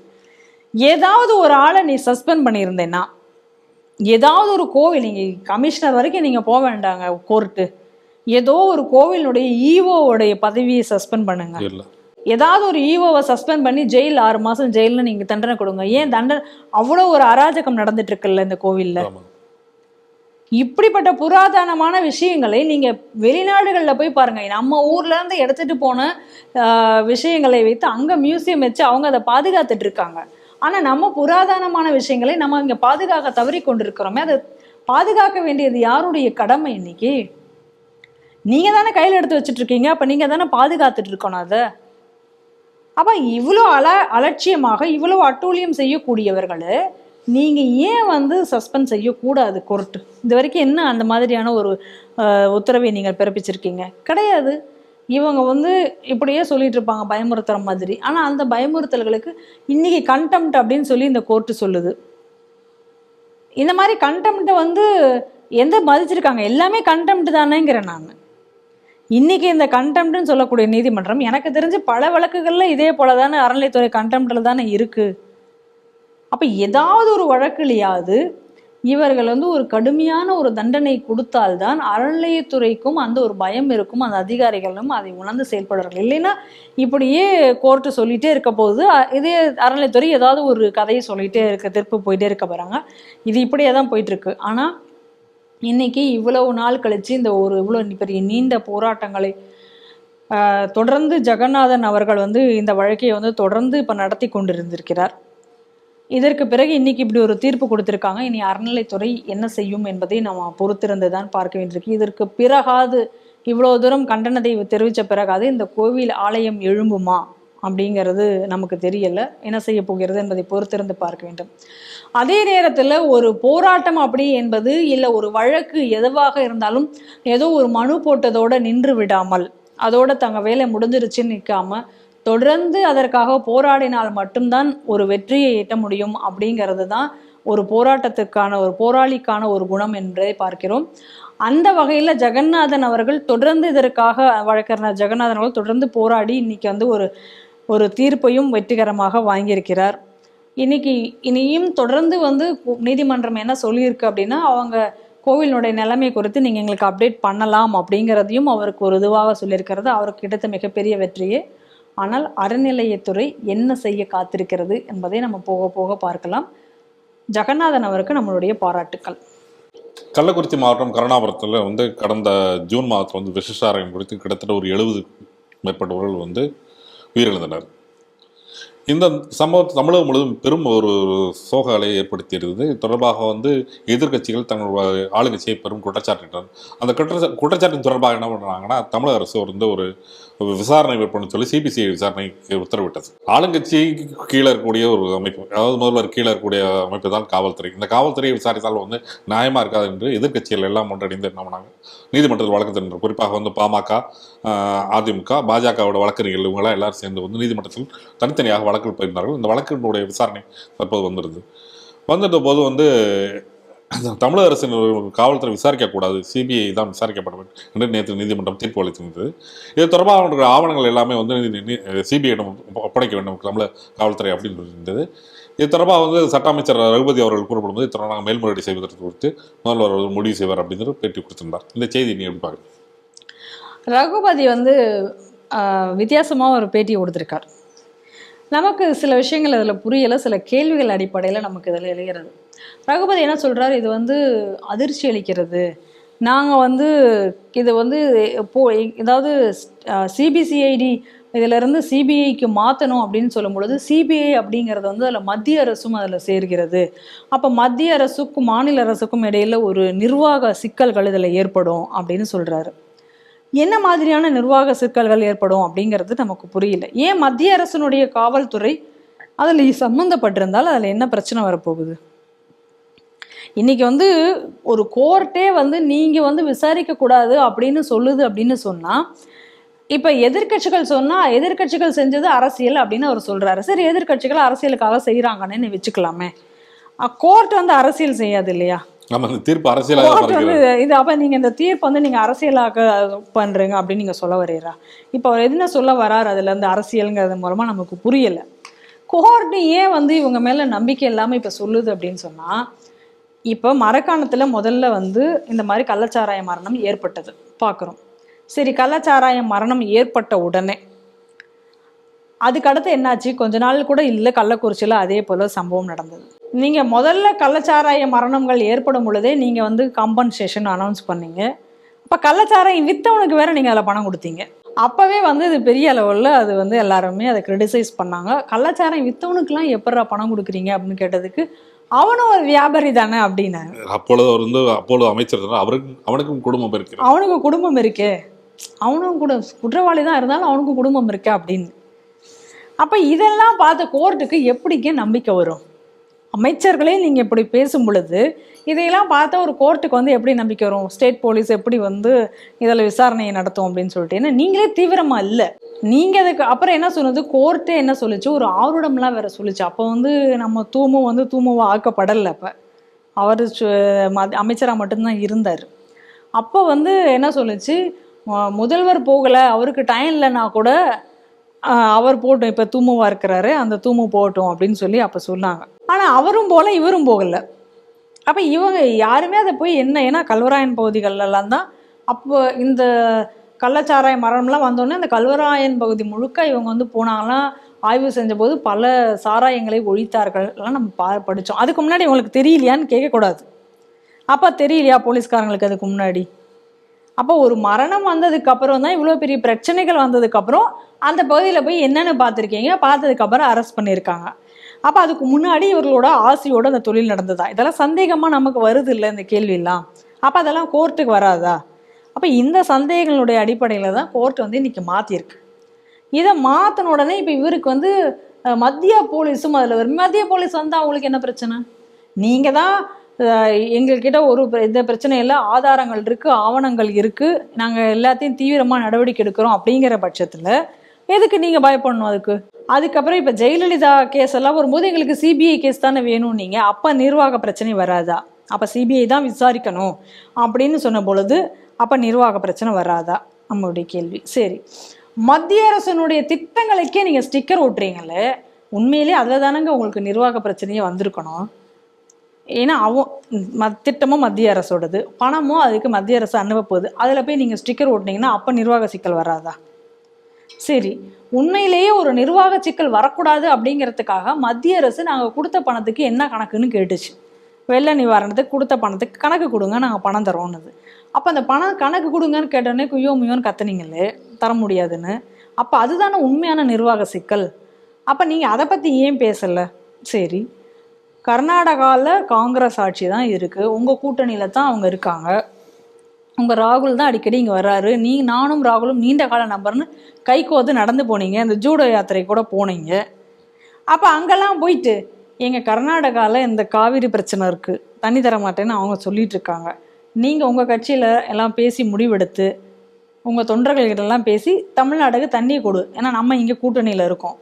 ஏதாவது ஒரு ஆளை நீ சஸ்பெண்ட் பண்ணியிருந்தேன்னா, ஏதாவது ஒரு கோவில், நீங்க கமிஷனர் வரைக்கும் நீங்க போக வேண்டாங்க கோர்ட்டு, ஏதோ ஒரு கோவிலுடைய ஈஓவுடைய பதவியை சஸ்பெண்ட் பண்ணுங்க. ஏதாவது ஒரு ஈஓவை சஸ்பெண்ட் பண்ணி ஜெயில் 6 மாசம் ஜெயில்னு நீங்க தண்டனை கொடுங்க. ஏன் தண்டனை? அவ்வளோ ஒரு அராஜகம் நடந்துட்டு இருக்குல்ல இந்த கோவில்ல. இப்படிப்பட்ட புராதனமான விஷயங்களை நீங்க வெளிநாடுகளில் போய் பாருங்க. நம்ம ஊர்ல இருந்து எடுத்துட்டு போன விஷயங்களை வைத்து அங்க மியூசியம் வச்சு அவங்க அதை பாதுகாத்துட்டு இருக்காங்க. ஆனா நம்ம புராதனமான விஷயங்களை நம்ம இங்க பாதுகாக்க தவறி கொண்டிருக்கிறோமே. அதை பாதுகாக்க வேண்டியது யாருடைய கடமை? இன்னைக்கு நீங்க தானே கையில் எடுத்து வச்சுட்டு இருக்கீங்க, அப்ப நீங்க தானே பாதுகாத்துட்டு இருக்கணும் அதை. அப்ப இவ்வளோ அலட்சியமாக இவ்வளோ அட்டூழியம் செய்யக்கூடியவர்களை நீங்க ஏன் சஸ்பெண்ட் செய்யக்கூடாது கோர்ட்டு? இது வரைக்கும் என்ன அந்த மாதிரியான ஒரு உத்தரவை நீங்கள் பிறப்பிச்சிருக்கீங்க? கிடையாது. இவங்க இப்படியே சொல்லிட்டு இருப்பாங்க பயமுறுத்துற மாதிரி. ஆனா அந்த பயமுறுத்தல்களுக்கு இன்னைக்கு கண்டெம்ட் அப்படின்னு சொல்லி இந்த கோர்ட்டு சொல்லுது. இந்த மாதிரி கண்டெம்ட்டை எந்த மதிச்சிருக்காங்க? எல்லாமே கண்டெம்ட் தானேங்கிறேன் நான். இன்னைக்கு இந்த கண்டெம்ட்னு சொல்லக்கூடிய நீதிமன்றம் எனக்கு தெரிஞ்சு பல வழக்குகள்ல இதே போலதானே அறநிலையத்துறை கண்டெம்ட்ல தானே இருக்கு. அப்ப ஏதாவது ஒரு வழக்குலையாவது இவர்கள் ஒரு கடுமையான ஒரு தண்டனை கொடுத்தால்தான் அறநிலையத்துறைக்கும் அந்த ஒரு பயம் இருக்கும், அந்த அதிகாரிகளும் அதை உணர்ந்து செயல்படுறார்கள். இல்லைன்னா இப்படியே கோர்ட்டு சொல்லிட்டே இருக்க போது இதே அறநிலையத்துறை ஏதாவது ஒரு கதையை சொல்லிட்டே திருப்பு போயிட்டே இருக்க போறாங்க. இது இப்படியே தான் போயிட்டு இருக்கு. ஆனா இன்னைக்கு இவ்வளவு நாள் கழிச்சு இந்த ஒரு இவ்வளவு பெரிய நீண்ட போராட்டங்களை தொடர்ந்து ஜெகநாதன் அவர்கள் இந்த வழக்கையை தொடர்ந்து இப்ப நடத்தி கொண்டிருந்திருக்கிறார். இதற்கு பிறகு இன்னைக்கு இப்படி ஒரு தீர்ப்பு கொடுத்திருக்காங்க. இனி அறநிலைத்துறை என்ன செய்யும் என்பதை நம்ம பொறுத்திருந்துதான் பார்க்க வேண்டியிருக்கு. இதற்கு பிறகாது இவ்வளோ தூரம் கண்டனத்தை தெரிவித்த பிறகாது இந்த கோவில் ஆலயம் எழும்புமா அப்படிங்கிறது நமக்கு தெரியல. என்ன செய்ய போகிறது என்பதை பொறுத்திருந்து பார்க்க வேண்டும். அதே நேரத்தில் ஒரு போராட்டம் அப்படி என்பது இல்லை ஒரு வழக்கு எதுவாக இருந்தாலும் ஏதோ ஒரு மனு போட்டதோடு நின்று விடாமல் அதோட தங்க வேலை முடிஞ்சிருச்சுன்னு நிற்காம தொடர்ந்து அதற்காக போராடினால் மட்டும்தான் ஒரு வெற்றியை எட்ட முடியும். அப்படிங்கிறது தான் ஒரு போராட்டத்துக்கான ஒரு போராளிக்கான ஒரு குணம் என்றே பார்க்கிறோம். அந்த வகையில் ஜெகநாதன் அவர்கள் தொடர்ந்து இதற்காக வழக்கறிஞர் ஜெகநாதன் அவர்கள் தொடர்ந்து போராடி இன்னைக்கு வந்து ஒரு தீர்ப்பையும் வெற்றிகரமாக வாங்கியிருக்கிறார். இன்னைக்கு இனியும் தொடர்ந்து வந்து நீதிமன்றம் என்ன சொல்லியிருக்கு அப்படின்னா அவங்க கோவிலினுடைய நிலைமை குறித்து நீங்கள் எங்களுக்கு அப்டேட் பண்ணலாம் அப்படிங்கிறதையும் அவருக்கு ஒரு இதுவாக சொல்லியிருக்கிறது. அவருக்கு கிடைத்த மிகப்பெரிய வெற்றியே. ஆனால் அறநிலையத்துறை என்ன செய்ய காத்திருக்கிறது என்பதை நம்ம போக போக பார்க்கலாம். ஜெகநாதன் அவருக்கு நம்மளுடைய பாராட்டுக்கள். கள்ளக்குறிச்சி மாவட்டம் கருணாபுரத்தில் வந்து கடந்த ஜூன் மாதத்தில் வந்து விஷசாராயம் குறித்து கிட்டத்தட்ட ஒரு 70 மேற்பட்டவர்கள் வந்து உயிரிழந்தனர். இந்த சம்பவத்தை தமிழகம் முழுவதும் பெரும் ஒரு சோக அலையை ஏற்படுத்தியிருந்தது. இது தொடர்பாக வந்து எதிர்கட்சிகள் தங்களுடைய ஆளுங்கட்சியை பெரும் குற்றச்சாட்டினர். அந்த குற்றச்சாட்டின் தொடர்பாக என்ன பண்ணுறாங்கன்னா, தமிழக அரசு வந்து ஒரு விசாரணை மேற்கொண்டு சொல்லி சிபிசிஐ விசாரணை உத்தரவிட்டது. ஆளுங்கட்சி கீழே இருக்கக்கூடிய ஒரு அமைப்பு, அதாவது முதல்வர் கீழே இருக்கக்கூடிய அமைப்பு தான் காவல்துறை. இந்த காவல்துறையை விசாரித்தால் வந்து நியாயமாக இருக்காது என்று எதிர்கட்சிகள் எல்லாம் ஒன்றடைந்து என்ன பண்ணாங்க, நீதிமன்றத்தில் வழக்கு தருகின்ற குறிப்பாக வந்து பாமக, அதிமுக, பாஜகவோட வழக்கறிஞர்கள் இவங்களாம் எல்லாரும் சேர்ந்து வந்து நீதிமன்றத்தில் தனித்தனியாக வழக்கில் போயிருந்தார்கள். இந்த வழக்கினுடைய விசாரணை தற்போது வந்துட்ட போது வந்து தமிழக அரசின் காவல்துறை விசாரிக்கக்கூடாது, சிபிஐ தான் விசாரிக்கப்பட வேண்டும் என்று நேற்று நீதிமன்றம் தீர்ப்பு அளித்திருந்தது. இது தொடர்பாக ஆவணங்கள் எல்லாமே வந்து சிபிஐயிடம் ஒப்படைக்க வேண்டும் தமிழக காவல்துறை அப்படின்னு இருந்தது. இது தொடர்பாக வந்து சட்ட அமைச்சர் ரகுபதி அவர்கள் கூறப்படும்போது இத்தனை நாங்கள் மேல்முறையீடு செய்வதற்கு குறித்து முதல்வர் முடிவு செய்வார் அப்படின்னு பேட்டி கொடுத்திருந்தார். இந்த செய்தி நீ எப்படி பார்க்குறீங்க? ரகுபதி வந்து வித்தியாசமாக ஒரு பேட்டி கொடுத்துருக்கார். நமக்கு சில விஷயங்கள் அதில் புரியலை, சில கேள்விகள் அடிப்படையில் நமக்கு இதில் எழுகிறது. ரகுபதி என்ன சொல்கிறார், இது வந்து அதிர்ச்சி அளிக்கிறது, நாங்கள் வந்து இது வந்து ஏதாவது சிபிசிஐடி இதிலிருந்து சிபிஐக்கு மாற்றணும் அப்படின்னு சொல்லும் பொழுது சிபிஐ அப்படிங்கிறது வந்து அதில் மத்திய அரசும் அதில் சேர்கிறது. அப்போ மத்திய அரசுக்கும் மாநில அரசுக்கும் இடையில் ஒரு நிர்வாக சிக்கல்கள் இதில் ஏற்படும் அப்படின்னு சொல்கிறாரு. என்ன மாதிரியான நிர்வாக சிக்கல்கள் ஏற்படும் அப்படிங்கிறது நமக்கு புரியல. ஏன் மத்திய அரசினுடைய காவல்துறை அதில் சம்மந்தப்பட்டிருந்தால் அதில் என்ன பிரச்சனை வரப்போகுது? இன்னைக்கு வந்து ஒரு கோர்ட்டே வந்து நீங்கள் வந்து விசாரிக்கக்கூடாது அப்படின்னு சொல்லுது அப்படின்னு சொன்னால், இப்போ எதிர்கட்சிகள் சொன்னால் எதிர்கட்சிகள் செஞ்சது அரசியல் அப்படின்னு அவர் சொல்கிறாரு. சரி, எதிர்கட்சிகள் அரசியலுக்காக செய்கிறாங்கன்னு வச்சுக்கலாமே. கோர்ட் வந்து அரசியல் செய்யாது இல்லையா? தீர்ப்பு அரசியலாக இது அப்போ நீங்கள் இந்த தீர்ப்பு வந்து நீங்கள் அரசியலாக பண்ணுறீங்க அப்படின்னு நீங்கள் சொல்ல வரீரா? இப்போ அவர் என்ன சொல்ல வராரு அதுலேருந்து அரசியலுங்கிறது மூலமாக நமக்கு புரியலை. கோர்ட்டு ஏன் வந்து இவங்க மேலே நம்பிக்கை இல்லாமல் இப்போ சொல்லுது அப்படின்னு சொன்னால், இப்போ மரக்காணத்தில் முதல்ல வந்து இந்த மாதிரி கள்ளச்சாராய மரணம் ஏற்பட்டது பார்க்குறோம். சரி, கள்ளச்சாராய மரணம் ஏற்பட்ட உடனே அதுக்கடுத்து என்னாச்சு, கொஞ்ச நாள் கூட இல்லை கள்ளக்குறிச்சியில் அதே போல் சம்பவம் நடந்தது. நீங்கள் முதல்ல கள்ளச்சாராய மரணங்கள் ஏற்படும் பொழுதே நீங்கள் வந்து காம்பன்சேஷன் அனௌன்ஸ் பண்ணீங்க. அப்போ கள்ளச்சாராயம் விற்றவனுக்கு வேறு நீங்கள் அதில் பணம் கொடுத்தீங்க. அப்போவே வந்து இது பெரிய அளவில் அது வந்து எல்லாருமே அதை கிரிட்டிசைஸ் பண்ணாங்க. கள்ளச்சாராயம் விற்றவனுக்குலாம் எப்படா பணம் கொடுக்குறீங்க அப்படின்னு கேட்டதுக்கு அவனும் ஒரு வியாபாரி தானே அப்படின்னாங்க. அப்பொழுது அமைச்சர் அவனுக்கும் குடும்பம் இருக்கு, அவனுக்கு குடும்பம் இருக்கே, அவனும் கூட குற்றவாளி தான் இருந்தாலும் அவனுக்கும் குடும்பம் இருக்கே அப்படின்னு. அப்போ இதெல்லாம் பார்த்த கோர்ட்டுக்கு எப்படிங்க நம்பிக்கை வரும்? அமைச்சர்களே நீங்கள் இப்படி பேசும் பொழுது இதையெல்லாம் பார்த்தா ஒரு கோர்ட்டுக்கு வந்து எப்படி நம்பிக்கை வரும்? ஸ்டேட் போலீஸ் எப்படி வந்து இதில் விசாரணையை நடத்தும் அப்படின்னு சொல்லிட்டு. ஏன்னா நீங்களே தீவிரமாக இல்லை. நீங்கள் அதுக்கு அப்புறம் என்ன சொன்னது, கோர்ட்டே என்ன சொல்லிச்சு, ஒரு ஆருடம்லாம் வேற சொல்லிச்சு. அப்போ வந்து நம்ம தூமுவா ஆக்கப்படலை. அப்போ அவர் அமைச்சராக மட்டும்தான் இருந்தார். அப்போ வந்து என்ன சொல்லிச்சு, முதல்வர் போகலை, அவருக்கு டைம் இல்லைன்னா கூட அவர் போட்டோம், இப்போ தூமுவா இருக்கிறாரு, அந்த தூமு போகட்டும் அப்படின்னு சொல்லி அப்போ சொன்னாங்க. ஆனால் அவரும் போகல, இவரும் போகலை. அப்போ இவங்க யாருமே அதை போய் என்ன, ஏன்னா கல்வராயன் பகுதிகளெல்லாம் தான் அப்போ இந்த கள்ளச்சாராய மரணம்லாம் வந்தோடனே அந்த கல்வராயன் பகுதி முழுக்க இவங்க வந்து போனாங்களாம். ஆய்வு செஞ்சபோது பல சாராயங்களை ஒழித்தார்கள் எல்லாம் நம்ம படித்தோம். அதுக்கு முன்னாடி இவங்களுக்கு தெரியலையான்னு கேட்கக்கூடாது. அப்போ தெரியலையா போலீஸ்காரங்களுக்கு அதுக்கு முன்னாடி? அப்போ ஒரு மரணம் வந்ததுக்கு அப்புறம் தான், இவ்வளோ பெரிய பிரச்சனைகள் வந்ததுக்கப்புறம் அந்த பகுதியில் போய் என்னென்னு பார்த்துருக்கீங்க, பார்த்ததுக்கப்புறம் அரெஸ்ட் பண்ணியிருக்காங்க. அப்போ அதுக்கு முன்னாடி இவர்களோட ஆசையோடு அந்த தொழில் நடந்ததா? இதெல்லாம் சந்தேகமாக நமக்கு வருது இல்லை இந்த கேள்வியெல்லாம். அப்போ அதெல்லாம் கோர்ட்டுக்கு வராதா? அப்போ இந்த சந்தேகங்களுடைய அடிப்படையில் தான் கோர்ட் வந்து இன்றைக்கி மாற்றிருக்கு. இதை மாற்றின உடனே இப்போ இவருக்கு வந்து மத்திய போலீஸும் அதில் வரும். மத்திய போலீஸ் வந்து அவங்களுக்கு என்ன பிரச்சனை? நீங்கள் தான் எங்கள்கிட்ட இந்த பிரச்சனை இல்லை, ஆதாரங்கள் இருக்குது, ஆவணங்கள் இருக்குது, நாங்கள் எல்லாத்தையும் தீவிரமாக நடவடிக்கை எடுக்கிறோம் அப்படிங்கிற பட்சத்தில் எதுக்கு நீங்கள் பயப்படணும் அதுக்கு? அதுக்கப்புறம் இப்போ ஜெயலலிதா கேஸ் எல்லாம் வரும்போது எங்களுக்கு சிபிஐ கேஸ் தானே வேணும் நீங்கள், அப்போ நிர்வாக பிரச்சனை வராதா? அப்போ சிபிஐ தான் விசாரிக்கணும் அப்படின்னு சொன்ன பொழுது அப்போ நிர்வாக பிரச்சனை வராதா நம்மளுடைய கேள்வி. சரி, மத்திய அரசனுடைய திட்டங்களுக்கே நீங்கள் ஸ்டிக்கர் ஓட்டுறீங்களே, உண்மையிலே அதில் தானங்க உங்களுக்கு நிர்வாக பிரச்சனையே வந்திருக்கணும். ஏன்னா திட்டமும் மத்திய அரசோடது, பணமும் அதுக்கு மத்திய அரசு அனுப்பப்போகுது, அதில் போய் நீங்கள் ஸ்டிக்கர் ஓட்டினீங்கன்னா அப்போ நிர்வாக சிக்கல் வராதா? சரி, உண்மையிலேயே ஒரு நிர்வாக சிக்கல் வரக்கூடாது அப்படிங்கிறதுக்காக மத்திய அரசு நாங்கள் கொடுத்த பணத்துக்கு என்ன கணக்குன்னு கேட்டுச்சு. வெள்ள நிவாரணத்துக்கு கொடுத்த பணத்துக்கு கணக்கு கொடுங்க, நாங்கள் பணம் தரோன்னுது. அப்போ அந்த பணம் கணக்கு கொடுங்கன்னு கேட்டோடனே குய்யோ முயோன்னு கத்துனீங்களே தர முடியாதுன்னு. அப்போ அதுதானே உண்மையான நிர்வாக சிக்கல். அப்போ நீங்கள் அதை பற்றி ஏன் பேசலை? சரி, கர்நாடகாவில் காங்கிரஸ் ஆட்சி தான் இருக்குது, உங்கள் கூட்டணியில் தான் அவங்க இருக்காங்க, உங்கள் ராகுல் தான் அடிக்கடி இங்கே வர்றாரு, நானும் ராகுலும் நீண்ட கால நம்பர்னு கைகோத்து நடந்து போனீங்க, அந்த ஜூடோ யாத்திரை கூட போனீங்க. அப்போ அங்கெல்லாம் போயிட்டு எங்கள் கர்நாடகாவில் இந்த காவிரி பிரச்சனை இருக்குது, தண்ணி தர மாட்டேன்னு அவங்க சொல்லிட்டு இருக்காங்க, நீங்கள் உங்கள் கட்சியில் எல்லாம் பேசி முடிவெடுத்து உங்கள் தொண்டர்கள்கிட்டலாம் பேசி தமிழ்நாடுக்கு தண்ணி கொடு, ஏன்னா நம்ம இங்கே கூட்டணியில் இருக்கோம்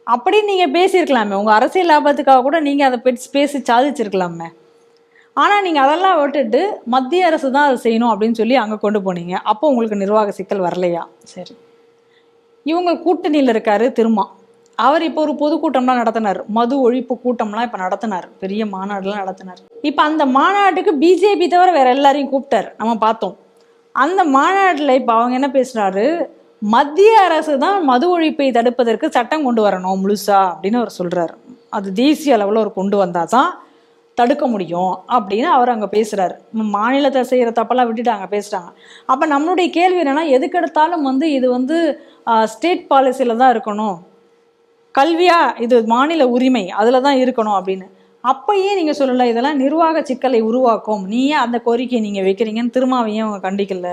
அப்படின்னு நீங்கள் பேசியிருக்கலாமே. உங்கள் அரசியல் லாபத்துக்காக கூட நீங்கள் அதை பேசி சாதிச்சிருக்கலாமே. ஆனால் நீங்கள் அதெல்லாம் விட்டுட்டு மத்திய அரசு தான் அதை செய்யணும் அப்படின்னு சொல்லி அங்கே கொண்டு போனீங்க. அப்போ உங்களுக்கு நிர்வாக சிக்கல் வரலையா? சரி, இவங்க கூட்டணியில் இருக்காரு திருமா, அவர் இப்போ ஒரு பொதுக்கூட்டம்லாம் நடத்தினார், மது ஒழிப்பு கூட்டம்லாம் இப்போ நடத்தினார், பெரிய மாநாடுலாம் நடத்தினார். இப்போ அந்த மாநாட்டுக்கு பிஜேபி தவிர வேற எல்லாரையும் கூப்பிட்டார், நம்ம பார்த்தோம். அந்த மாநாட்டில் இப்போ அவங்க என்ன பேசுகிறாரு, மத்திய அரசு தான் மது ஒழிப்பை தடுப்பதற்கு சட்டம் கொண்டு வரணும் முழுசா அப்படின்னு அவர் சொல்கிறார். அது தேசிய அளவில் அவர் கொண்டு வந்தால் தான் தடுக்க முடியும் அப்படின்னு அவர் அங்கே பேசுகிறாரு. மாநிலத்தை செய்கிற தப்பெல்லாம் விட்டுட்டு அங்கே பேசுகிறாங்க. அப்போ நம்மளுடைய கேள்வி என்னென்னா, எதுக்கெடுத்தாலும் வந்து இது வந்து ஸ்டேட் பாலிசியில் தான் இருக்கணும், கல்வியா இது மாநில உரிமை அதில் தான் இருக்கணும் அப்படின்னு. அப்பயே நீங்கள் சொல்லலை இதெல்லாம் நிர்வாக சிக்கலை உருவாக்கும், நீயே அந்த கோரிக்கையை நீங்கள் வைக்கிறீங்கன்னு திருமாவையும் அவங்க கண்டிக்கல,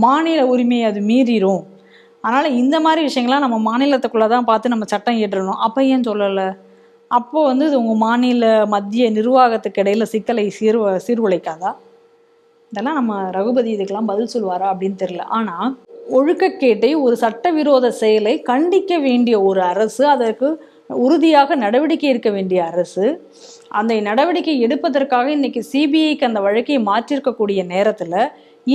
மாநில உரிமையை அது மீறிடும், அதனால் இந்த மாதிரி விஷயங்கள்லாம் நம்ம மாநிலத்துக்குள்ளே தான் பார்த்து நம்ம சட்டம் இயற்றணும், அப்போ ஏன் சொல்லலை? அப்போது வந்து இது உங்கள் மாநில மத்திய நிர்வாகத்துக்கு இடையில் சிக்கலை சீர்குலைக்காதா? இதெல்லாம் நம்ம ரகுபதி இதுக்கெல்லாம் பதில் சொல்வாரா அப்படின்னு தெரியல. ஆனால் ஒழுக்கக்கேட்டை, ஒரு சட்டவிரோத செயலை கண்டிக்க வேண்டிய ஒரு அரசு, அதற்கு உறுதியாக நடவடிக்கை எடுக்க வேண்டிய அரசு, அந்த நடவடிக்கை எடுப்பதற்காக இன்னைக்கு சிபிஐக்கு அந்த வழக்கை மாற்றிருக்கக்கூடிய நேரத்தில்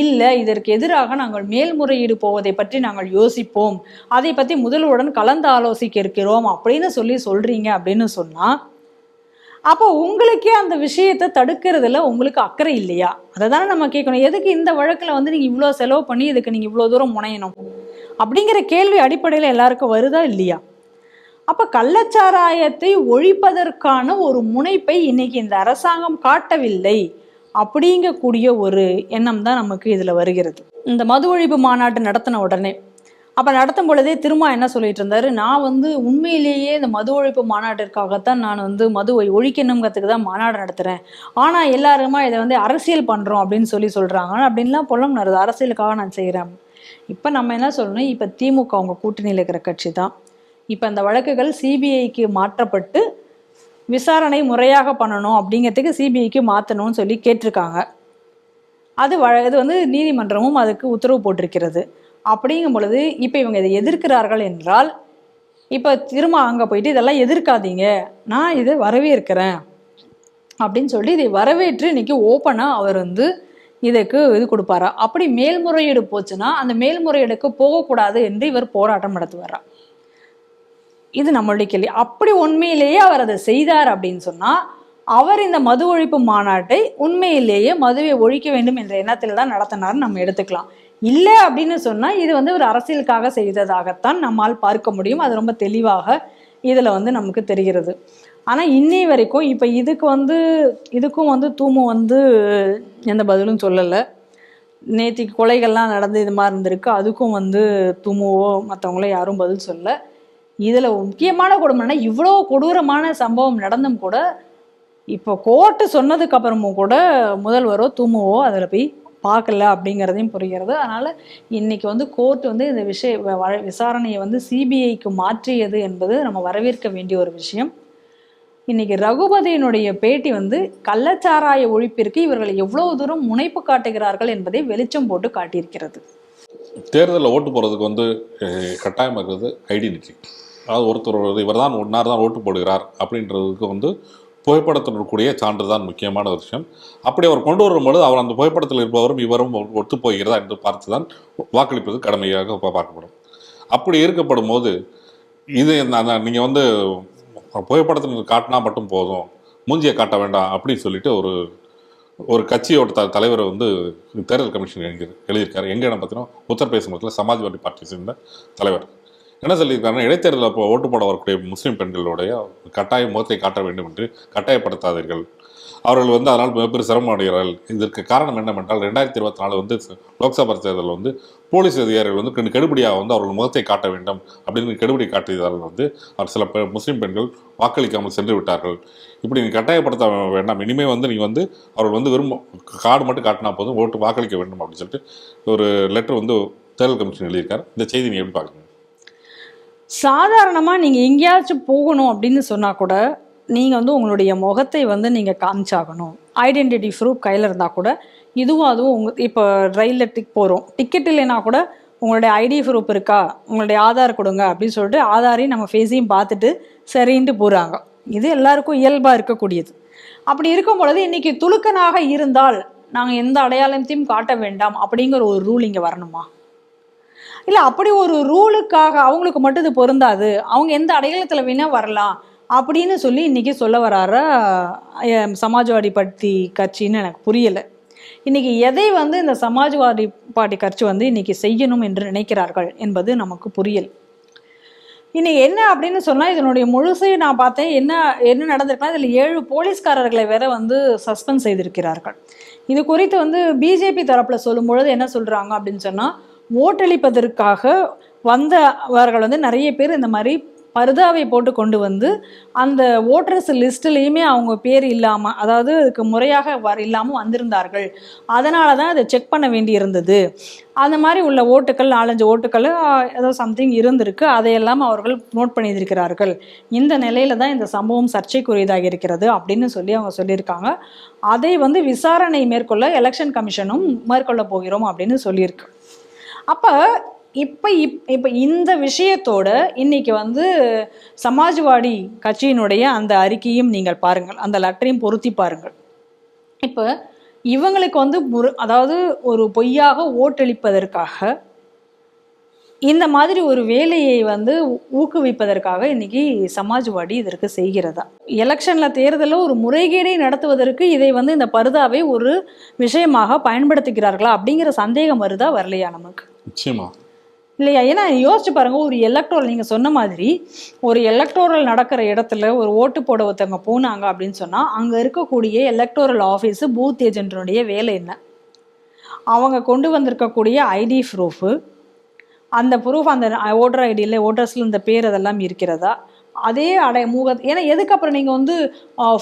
இல்லை, இதற்கு எதிராக நாங்கள் மேல்முறையீடு போவதை பற்றி நாங்கள் யோசிப்போம், அதை பற்றி முதல்வருடன் கலந்து ஆலோசிக்க இருக்கிறோம் அப்படின்னு சொல்றீங்க அப்படின்னு சொன்னால், அப்போ உங்களுக்கே அந்த விஷயத்தை தடுக்கிறதுல உங்களுக்கு அக்கறை இல்லையா? அதை தானே நம்ம கேட்கணும். எதுக்கு இந்த வழக்கில் வந்து நீங்கள் இவ்வளோ செலவு பண்ணி இதுக்கு நீங்கள் இவ்வளோ தூரம் முனையணும் அப்படிங்கிற கேள்வி அடிப்படையில் எல்லாருக்கும் வருதா இல்லையா? அப்போ கள்ளச்சாராயத்தை ஒழிப்பதற்கான ஒரு முனைப்பை இன்னைக்கு இந்த அரசாங்கம் காட்டவில்லை அப்படிங்கக்கூடிய ஒரு எண்ணம் தான் நமக்கு இதில் வருகிறது. இந்த மது ஒழிப்பு மாநாட்டு நடத்தின உடனே அப்போ நடத்தும் பொழுதே திரும்ப என்ன சொல்லிட்டு இருந்தாரு, நான் வந்து உண்மையிலேயே இந்த மது ஒழிப்பு மாநாட்டிற்காகத்தான் நான் வந்து மதுவை ஒழிக்கணுங்கிறதுக்கு தான் மாநாடு நடத்துகிறேன், ஆனால் எல்லாருமா இதை வந்து அரசியல் பண்ணுறோம் அப்படின்னு சொல்கிறாங்க அப்படின்லாம் பொலம் நடது, அரசியலுக்காக நான் செய்கிறேன். இப்போ நம்ம என்ன சொல்லணும், இப்போ திமுக அவங்க கூட்டணியில் இருக்கிற கட்சி தான், இப்போ அந்த வழக்குகள் சிபிஐக்கு மாற்றப்பட்டு விசாரணை முறையாக பண்ணணும் அப்படிங்கிறதுக்கு சிபிஐக்கு மாற்றணும்னு சொல்லி கேட்டிருக்காங்க. இது வந்து நீதிமன்றமும் அதுக்கு உத்தரவு போட்டிருக்கிறது. அப்படிங்கும் பொழுது இப்போ இவங்க இதை எதிர்க்கிறார்கள் என்றால், இப்போ திரும்ப அங்கே போயிட்டு இதெல்லாம் எதிர்க்காதீங்க, நான் இதை வரவேற்கிறேன் அப்படின்னு சொல்லி இதை வரவேற்று இன்னைக்கு ஓப்பனாக அவர் வந்து இதுக்கு இது கொடுப்பாரா? அப்படி மேல்முறையீடு போச்சுன்னா அந்த மேல்முறையீடுக்கு போகக்கூடாது என்று இவர் போராட்டம் நடத்துவாரா? இது நம்மளுடைய கேள்வி. அப்படி உண்மையிலேயே அவர் அதை செய்தார் அப்படின்னு சொன்னால், அவர் இந்த மது ஒழிப்பு மாநாட்டை உண்மையிலேயே மதுவை ஒழிக்க வேண்டும் என்ற எண்ணத்தில் தான் நடத்தினார்னு நம்ம எடுத்துக்கலாம். இல்லை அப்படின்னு சொன்னால் இது வந்து ஒரு அரசியலுக்காக செய்ததாகத்தான் நம்மால் பார்க்க முடியும். அது ரொம்ப தெளிவாக இதில் வந்து நமக்கு தெரிகிறது. ஆனால் இன்னி வரைக்கும் இப்போ இதுக்கும் வந்து தூமு வந்து எந்த பதிலும் சொல்லலை. நேற்றுக்கு கொலைகள்லாம் நடந்து இது மாதிரி இருந்திருக்கு, அதுக்கும் வந்து தூமுவோ மற்றவங்களோ யாரும் பதில் சொல்லலை. இதில் முக்கியமான கொடுமைன்னா, இவ்வளோ கொடூரமான சம்பவம் நடந்தும் கூட இப்போ கோர்ட்டு சொன்னதுக்கு அப்புறமும் கூட முதல்வரோ தூமுவோ அதில் போய் பார்க்கல அப்படிங்கிறதையும் புரிகிறது. அதனால் இன்றைக்கி வந்து கோர்ட் வந்து இந்த விசாரணையை வந்து சிபிஐக்கு மாற்றியது என்பது நம்ம வரவேற்க வேண்டிய ஒரு விஷயம். இன்றைக்கி ரகுபதியினுடைய பேட்டி வந்து கள்ளச்சாராய ஒழிப்பிற்கு இவர்கள் எவ்வளவு தூரம் முனைப்பு காட்டுகிறார்கள் என்பதை வெளிச்சம் போட்டு காட்டியிருக்கிறது. தேர்தலில் ஓட்டு போடுறதுக்கு வந்து கட்டாயம் இருக்கிறது ஐடென்டிட்டி. அதாவது ஒருத்தர் இவர் தான் ஒன்னார் தான் ஓட்டு போடுகிறார் அப்படின்றதுக்கு வந்து புகைப்படத்தினுடைய சான்று தான் முக்கியமான ஒரு விஷயம். அப்படி அவர் கொண்டு வரும்பொழுது அவர் அந்த புகைப்படத்தில் இருப்பவரும் இவரும் ஒத்து போகிறதா என்று பார்த்து தான் வாக்களிப்பது கடமையாக பார்க்கப்படும். அப்படி இருக்கப்படும் போது இது நீங்கள் வந்து புகைப்படத்தில் காட்டினா மட்டும் போதும், மூஞ்சியை காட்ட வேண்டாம் அப்படின்னு சொல்லிட்டு ஒரு கட்சியோட தலைவரை வந்து தேர்தல் கமிஷன் எழுதியிருக்காரு. எங்கே இடம் பார்த்தீங்கன்னா உத்தரப்பிரதேச மாநிலத்தில் சமாஜ்வாடி பார்ட்டியை சேர்ந்த தலைவர் என்ன சொல்லியிருக்காருன்னா, இடைத்தேர்தலில் இப்போ ஓட்டு போட வரக்கூடிய முஸ்லீம் பெண்களுடைய கட்டாய முகத்தை காட்ட வேண்டும் என்று கட்டாயப்படுத்தாதீர்கள். அவர்கள் வந்து அதனால் மிகப்பெரிய சிரமம் அடைகிறார்கள். இதற்கு காரணம் என்னவென்றால் 2024 வந்து லோக்சபா தேர்தலில் வந்து போலீஸ் அதிகாரிகள் வந்து கெடுபடியாக வந்து அவர்கள் முகத்தை காட்ட வேண்டும் அப்படின்னு கெடுபடி காட்டியதால் வந்து அவர் சில முஸ்லீம் பெண்கள் வாக்களிக்காமல் சென்று விட்டார்கள். இப்படி நீங்கள் கட்டாயப்படுத்த வேண்டாம், இனிமேல் வந்து நீங்கள் வந்து அவர்கள் வந்து கார்டு மட்டும் காட்டினா போதும், ஓட்டு வாக்களிக்க வேண்டும் அப்படின்னு சொல்லிட்டு ஒரு லெட்டர் வந்து தேர்தல் கமிஷன் எழுதியிருக்காரு. இந்த செய்தி நீங்கள் எப்படி பார்க்குறீங்க? சாதாரணமாக நீங்கள் எங்கேயாச்சும் போகணும் அப்படின்னு சொன்னால் கூட நீங்கள் வந்து உங்களுடைய முகத்தை வந்து நீங்கள் காமிச்சாகணும். ஐடென்டிட்டி ப்ரூஃப் கையில் இருந்தால் கூட இதுவும் அதுவும் இப்போ ரயிலில் போகிறோம், டிக்கெட் இல்லைன்னா கூட உங்களுடைய ஐடி ப்ரூஃப் இருக்கா, உங்களுடைய ஆதார் கொடுங்க அப்படின்னு சொல்லிட்டு ஆதாரையும் நம்ம ஃபேஸையும் பார்த்துட்டு சரின்ட்டு போகிறாங்க. இது எல்லாருக்கும் இயல்பாக இருக்கக்கூடியது. அப்படி இருக்கும் பொழுது இன்றைக்கி துலுக்கனாக இருந்தால் நாங்கள் எந்த அடையாளத்தையும் காட்ட வேண்டாம் அப்படிங்கிற ஒரு ரூல் இங்கே வரணுமா? இல்லை, அப்படி ஒரு ரூலுக்காக அவங்களுக்கு மட்டும் இது பொருந்தாது, அவங்க எந்த அடையாளத்தில் வேணால் வரலாம் அப்படின்னு சொல்லி இன்றைக்கி சொல்ல வராற சமாஜ்வாடி பார்ட்டி கட்சின்னு எனக்கு புரியலை. இன்றைக்கி எதை வந்து இந்த சமாஜ்வாடி பார்ட்டி கட்சி வந்து இன்றைக்கி செய்யணும் என்று நினைக்கிறார்கள் என்பது நமக்கு புரியல். இன்றைக்கி என்ன அப்படின்னு சொன்னால், இதனுடைய முழுசையும் நான் பார்த்தேன். என்ன நடந்திருக்குன்னா, இதில் 7 போலீஸ்காரர்களை வேற வந்து சஸ்பெண்ட் செய்திருக்கிறார்கள். இது குறித்து வந்து பிஜேபி தரப்பில் சொல்லும்பொழுது என்ன சொல்கிறாங்க அப்படின்னு சொன்னால், ஓட்டளிப்பதற்காக வந்தவர்கள் வந்து நிறைய பேர் இந்த மாதிரி பர்தாவை போட்டு கொண்டு வந்து அந்த ஓட்டர்ஸ் லிஸ்ட்லேயுமே அவங்க பேர் இல்லாமல், அதாவது அதுக்கு முறையாக இல்லாமல் வந்திருந்தார்கள். அதனால தான் அதை செக் பண்ண வேண்டி இருந்தது. அந்த மாதிரி உள்ள ஓட்டுக்கள் 4-5 ஓட்டுக்கள் ஏதோ சம்திங் இருந்திருக்கு, அதையெல்லாம் அவர்கள் நோட் பண்ணியிருக்கிறார்கள். இந்த நிலையில தான் இந்த சம்பவம் சர்ச்சைக்குரியதாக இருக்கிறது அப்படின்னு சொல்லி அவங்க சொல்லியிருக்காங்க. அதை வந்து விசாரணை மேற்கொள்ள எலெக்ஷன் கமிஷனும் மேற்கொள்ள போகிறோம் அப்படின்னு சொல்லியிருக்கு. அப்போ இப்போ இந்த விஷயத்தோட இன்னைக்கு வந்து சமாஜ்வாடி கட்சியினுடைய அந்த அறிக்கையும் நீங்கள் பாருங்கள், அந்த லெட்டரையும் பொருத்தி பாருங்கள். இப்போ இவங்களுக்கு வந்து அதாவது ஒரு பொய்யாக ஓட்டளிப்பதற்காக இந்த மாதிரி ஒரு வேலையை வந்து ஊக்குவிப்பதற்காக இன்னைக்கு சமாஜ்வாடி இதற்கு செய்கிறதா? எலெக்ஷனில் தேர்தலில் ஒரு முறைகேடை நடத்துவதற்கு இதை வந்து இந்த பர்தாவை ஒரு விஷயமாக பயன்படுத்துகிறார்களா அப்படிங்கிற சந்தேகம் வருதா வரலையா நமக்கு? நிச்சயமா இல்லையா? ஏன்னா யோசிச்சு பாருங்க, ஒரு எலக்ட்ரோரல், நீங்கள் சொன்ன மாதிரி ஒரு எலக்ட்ரோரல் நடக்கிற இடத்துல ஒரு ஓட்டு போட ஒருத்தவங்க போனாங்க அப்படின்னு சொன்னால் அங்கே இருக்கக்கூடிய எலக்ட்ரோரல் ஆஃபீஸு பூத் ஏஜென்ட்னுடைய வேலை என்ன? அவங்க கொண்டு வந்திருக்கக்கூடிய ஐடி ப்ரூஃபு, அந்த ப்ரூஃப் அந்த ஓட்டர் ஐடியில் ஓட்டர்ஸில் இந்த பேர் அதெல்லாம் இருக்கிறதா? அதே ஏன்னா எதுக்கு அப்புறம் நீங்கள் வந்து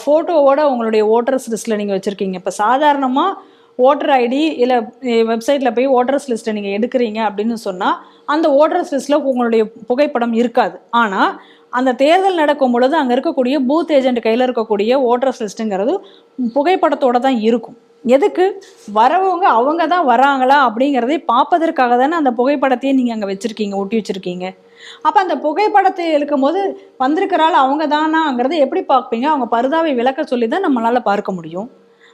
ஃபோட்டோவோட உங்களுடைய ஓட்டர்ஸ் லிஸ்ட்டில் நீங்கள் வச்சுருக்கீங்க? இப்போ சாதாரணமாக ஓட்டர் ஐடி இல்லை வெப்சைட்டில் போய் ஓட்டர்ஸ் லிஸ்ட்டை நீங்கள் எடுக்கிறீங்க அப்படின்னு சொன்னால் அந்த ஓட்டர்ஸ் லிஸ்ட்டில் உங்களுடைய புகைப்படம் இருக்காது. ஆனால் அந்த தேர்தல் நடக்கும் பொழுது அங்கே இருக்கக்கூடிய பூத் ஏஜென்ட் கையில் இருக்கக்கூடிய ஓட்டர்ஸ் லிஸ்ட்டுங்கிறது புகைப்படத்தோடு தான் இருக்கும். எதுக்கு? வரவங்க அவங்க தான் வராங்களா அப்படிங்கிறதை பார்ப்பதற்காக தானே அந்த புகைப்படத்தையே நீங்கள் அங்கே வச்சுருக்கீங்க, ஒட்டி வச்சுருக்கீங்க. அப்போ அந்த புகைப்படத்தை எடுக்கும்போது வந்திருக்கிறாள் அவங்க தானாங்கிறத எப்படி பார்ப்பீங்க? அவங்க பர்தாவை விளக்க சொல்லி தான் நம்மளால் பார்க்க முடியும்.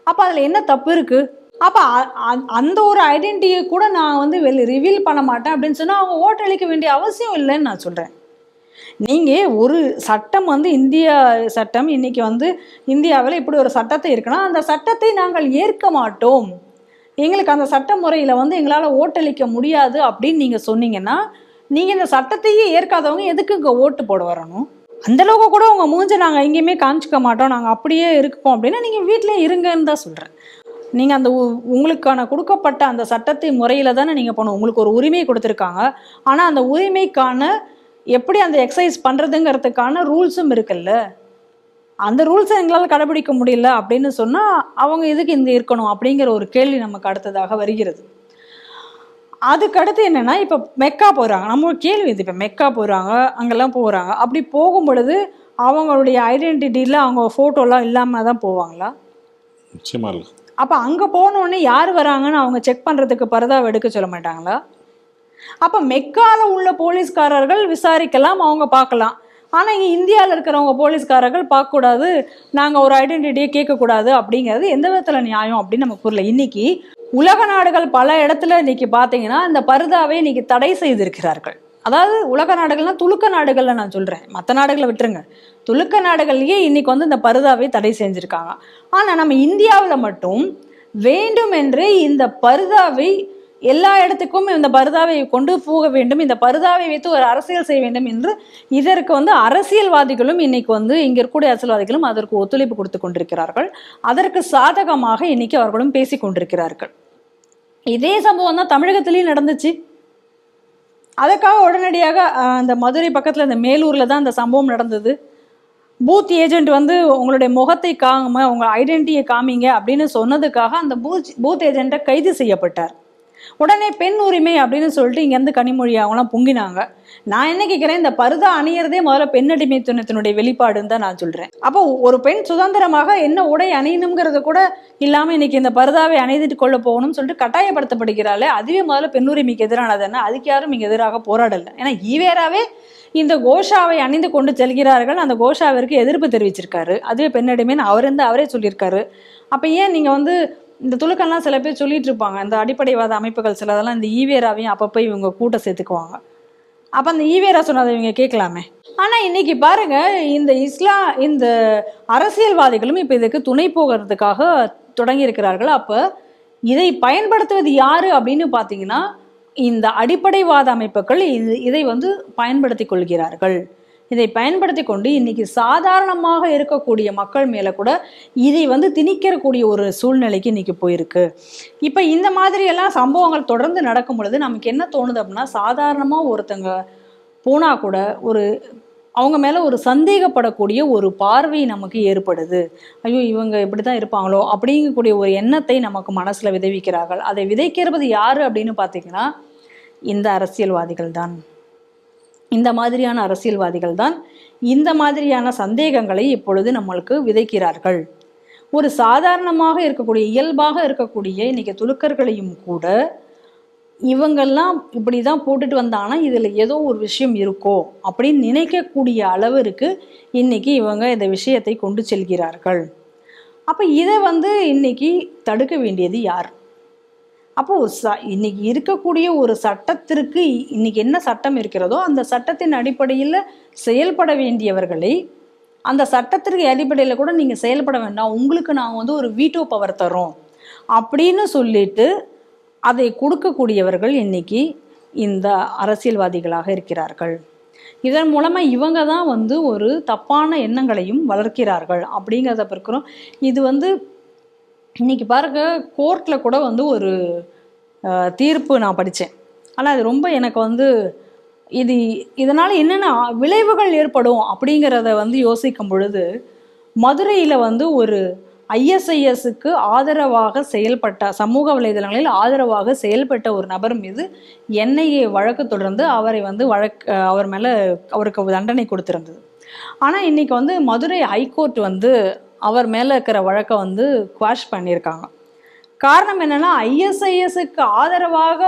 அப்போ அதில் என்ன தப்பு இருக்குது? அப்போ அந்த ஒரு ஐடென்டிட்டியை கூட நான் வந்து ரிவீல் பண்ண மாட்டேன் அப்படின்னு சொன்னால் அவங்க ஓட்டளிக்க வேண்டிய அவசியம் இல்லைன்னு நான் சொல்கிறேன். நீங்கள் ஒரு சட்டம் வந்து இந்திய சட்டம் இன்னைக்கு வந்து இந்தியாவில் இப்படி ஒரு சட்டத்தை இருக்குன்னா அந்த சட்டத்தை நாங்கள் ஏற்க மாட்டோம், எங்களுக்கு அந்த சட்ட முறையில் வந்து எங்களால் ஓட்டளிக்க முடியாது அப்படின்னு நீங்கள் சொன்னீங்கன்னா, நீங்கள் இந்த சட்டத்தையே ஏற்காதவங்க எதுக்கு இங்கே ஓட்டு போட வரணும்? அந்தளவுக்கு கூட உங்கள் மூஞ்சை நாங்கள் எங்கேயுமே காமிச்சிக்க மாட்டோம், நாங்கள் அப்படியே இருப்போம் அப்படின்னா நீங்கள் வீட்டிலே இருங்கன்னு தான் சொல்கிறேன். நீங்கள் அந்த உங்களுக்கான கொடுக்கப்பட்ட அந்த சட்டத்தை முறையில் தானே நீங்கள் போகணும். உங்களுக்கு ஒரு உரிமை கொடுத்துருக்காங்க, ஆனால் அந்த உரிமைக்கான எப்படி அந்த எக்ஸசைஸ் பண்ணுறதுங்கிறதுக்கான ரூல்ஸும் இருக்குல்ல. அந்த ரூல்ஸை எங்களால் கடைபிடிக்க முடியல அப்படின்னு சொன்னால் அவங்க எதுக்கு இங்கே இருக்கணும் அப்படிங்கிற ஒரு கேள்வி நமக்கு அடுத்ததாக வருகிறது. அதுக்கடுத்து என்னென்னா, இப்போ மெக்கா போகிறாங்க, நம்ம ஒரு கேள்வி இது, இப்போ மெக்கா போகிறாங்க, அங்கெல்லாம் போகிறாங்க, அப்படி போகும் பொழுது அவங்களுடைய ஐடென்டிட்டியில் அவங்க ஃபோட்டோலாம் இல்லாமல் தான் போவாங்களா? நிச்சயமா இல்லை. அப்போ அங்கே போனோடனே யார் வராங்கன்னு அவங்க செக் பண்ணுறதுக்கு பரதாவை எடுக்க சொல்ல மாட்டாங்களா? அப்போ மெக்காவில் உள்ள போலீஸ்காரர்கள் விசாரிக்கலாம், அவங்க பார்க்கலாம். ஆனால் இங்கே இந்தியாவில் இருக்கிறவங்க போலீஸ்காரர்கள் பார்க்கக்கூடாது, நாங்கள் ஒரு ஐடென்டிட்டியை கேட்கக்கூடாது அப்படிங்கிறது எந்த விதத்தில் நியாயம் அப்படின்னு நமக்கு புரியல. இன்னைக்கு உலக நாடுகள் பல இடத்துல இன்னைக்கு பார்த்தீங்கன்னா இந்த பர்தாவை இன்னைக்கு தடை செய்திருக்கிறார்கள். அதாவது உலக நாடுகள்லாம் துலுக்க நாடுகளில் நான் சொல்கிறேன், மற்ற நாடுகளை விட்டுருங்க, துலுக்க நாடுகள்லேயே இன்னைக்கு வந்து இந்த பர்தாவை தடை செஞ்சுருக்காங்க. ஆனால் நம்ம இந்தியாவில் மட்டும் வேண்டுமென்றே இந்த பர்தாவை எல்லா இடத்துக்கும் இந்த பர்தாவை கொண்டு போக வேண்டும், இந்த பர்தாவை வைத்து ஒரு அரசியல் செய்ய வேண்டும் என்று இதற்கு வந்து அரசியல்வாதிகளும் இன்னைக்கு வந்து இங்கே இருக்கக்கூடிய அரசியல்வாதிகளும் அதற்கு ஒத்துழைப்பு கொடுத்து கொண்டிருக்கிறார்கள். அதற்கு சாதகமாக இன்னைக்கு அவர்களும் பேசி கொண்டிருக்கிறார்கள். இதே சம்பவம் தான் தமிழகத்திலையும் நடந்துச்சு. அதுக்காக உடனடியாக அந்த மதுரை பக்கத்தில் இந்த மேலூரில் தான் அந்த சம்பவம் நடந்தது. பூத் ஏஜென்ட் வந்து உங்களுடைய முகத்தை காம உங்கள் ஐடென்டிட்டியை காமிங்க அப்படின்னு சொன்னதுக்காக அந்த பூத் ஏஜென்ட்டை கைது செய்யப்பட்டார். உடனே பெண் உரிமை அப்படின்னு சொல்லிட்டு இங்கேருந்து கனிமொழி அவங்களாம் பொங்கினாங்க. நான் என்ன கேட்குறேன், இந்த பர்தா அணியறதே முதல்ல பெண்ணடிமைத்தனத்தினுடைய வெளிப்பாடுன்னு தான் நான் சொல்கிறேன். அப்போ ஒரு பெண் சுதந்திரமாக என்ன உடை அணியணுங்கிறத கூட இல்லாமல் இன்னைக்கு இந்த பர்தாவை அணிந்துட்டு கொள்ள போகணும்னு சொல்லிட்டு கட்டாயப்படுத்தப்படுகிறாளே, அதுவே முதல்ல பெண் உரிமைக்கு எதிரானதுன்னா அதுக்கு யாரும் இங்கே எதிராக போராடலை. ஏன்னா ஈவேராவே இந்த கோஷாவை அணிந்து கொண்டு செல்கிறார்கள், அந்த கோஷாவிற்கு எதிர்ப்பு தெரிவிச்சிருக்காரு, அதுவே பெண்ணடிமைன்னு அவரே சொல்லியிருக்காரு. அப்போ ஏன் நீங்கள் வந்து இந்த துலுக்கெல்லாம் சில பேர் சொல்லிட்டு இருப்பாங்க, இந்த அடிப்படைவாத அமைப்புகள் சிலதெல்லாம் இந்த ஈவேராவையும் அப்பப்போ இவங்க கூட்ட சேர்த்துக்குவாங்க. அப்போ அந்த ஈவேரா சொன்னதை இவங்க கேட்கலாமே. ஆனால் இன்னைக்கு பாருங்க, இந்த அரசியல்வாதிகளும் இப்போ இதுக்கு துணை போகிறதுக்காக தொடங்கி இருக்கிறார்கள். அப்போ இதை பயன்படுத்துவது யாரு அப்படின்னு பார்த்தீங்கன்னா இந்த அடிப்படைவாத அமைப்புகள் இதை வந்து பயன்படுத்தி கொள்கிறார்கள். இதை பயன்படுத்தி கொண்டு இன்னைக்கு சாதாரணமாக இருக்கக்கூடிய மக்கள் மேலே கூட இதை வந்து திணிக்கக்கூடிய ஒரு சூழ்நிலைக்கு இன்னைக்கு போயிருக்கு. இப்போ இந்த மாதிரியெல்லாம் சம்பவங்கள் தொடர்ந்து நடக்கும் பொழுது நமக்கு என்ன தோணுது அப்படின்னா, சாதாரணமாக ஒருத்தங்க போனால் கூட அவங்க மேலே ஒரு சந்தேகப்படக்கூடிய ஒரு பார்வை நமக்கு ஏற்படுது. ஐயோ இவங்க இப்படி தான் இருப்பாங்களோ அப்படிங்கக்கூடிய ஒரு எண்ணத்தை நமக்கு மனசில் விதைவிக்கிறார்கள். அதை விதைக்கிறது யார் அப்படின்னு பார்த்தீங்கன்னா இந்த அரசியல்வாதிகள் தான். இந்த மாதிரியான அரசியல்வாதிகள் தான் இந்த மாதிரியான சந்தேகங்களை இப்பொழுது நம்மளுக்கு விதைக்கிறார்கள். ஒரு சாதாரணமாக இருக்கக்கூடிய இயல்பாக இருக்கக்கூடிய இன்னைக்கு துலுக்கர்களையும் கூட இவங்கெல்லாம் இப்படி தான் போட்டுட்டு வந்தாங்கன்னா இதில் ஏதோ ஒரு விஷயம் இருக்கோ அப்படின்னு நினைக்கக்கூடிய அளவிற்கு இன்னைக்கு இவங்க இந்த விஷயத்தை கொண்டு செல்கிறார்கள். அப்போ இதை வந்து இன்னைக்கு தடுக்க வேண்டியது யார்? அப்போது இன்னைக்கு இருக்கக்கூடிய ஒரு சட்டத்திற்கு இன்னைக்கு என்ன சட்டம் இருக்கிறதோ அந்த சட்டத்தின் அடிப்படையில் செயல்பட வேண்டியவர்களை அந்த சட்டத்திற்கு அடிப்படையில் கூட நீங்கள் செயல்பட வேண்டாம், உங்களுக்கு நாங்கள் வந்து ஒரு வீட்டோ பவர் தரோம் அப்படின்னு சொல்லிட்டு அதை கொடுக்கக்கூடியவர்கள் இன்னைக்கு இந்த அரசியல்வாதிகளாக இருக்கிறார்கள். இதன் மூலமாக இவங்க தான் வந்து ஒரு தப்பான எண்ணங்களையும் வளர்க்கிறார்கள் அப்படிங்கிறத பார்க்குறோம். இது வந்து இன்னைக்கு பாருங்க, கோர்ட்டில் கூட வந்து ஒரு தீர்ப்பு நான் படித்தேன். ஆனால் அது ரொம்ப எனக்கு வந்து இதனால் என்னென்ன விளைவுகள் ஏற்படும் அப்படிங்கிறத வந்து யோசிக்கும் பொழுது, மதுரையில் வந்து ஒரு ஐஎஸ்ஐஎஸ்க்கு ஆதரவாக செயல்பட்ட சமூக வலைதளங்களில் ஆதரவாக செயல்பட்ட ஒரு நபர் மீது என்ஐஏ வழக்கு தொடர்ந்து அவரை வந்து அவர் மேலே அவருக்கு தண்டனை கொடுத்திருந்தது. ஆனால் இன்னைக்கு வந்து மதுரை ஹைகோர்ட் வந்து அவர் மேலே இருக்கிற வழக்கை வந்து குவாஷ் பண்ணியிருக்காங்க. காரணம் என்னன்னா, ஐஎஸ்ஐஎஸ்க்கு ஆதரவாக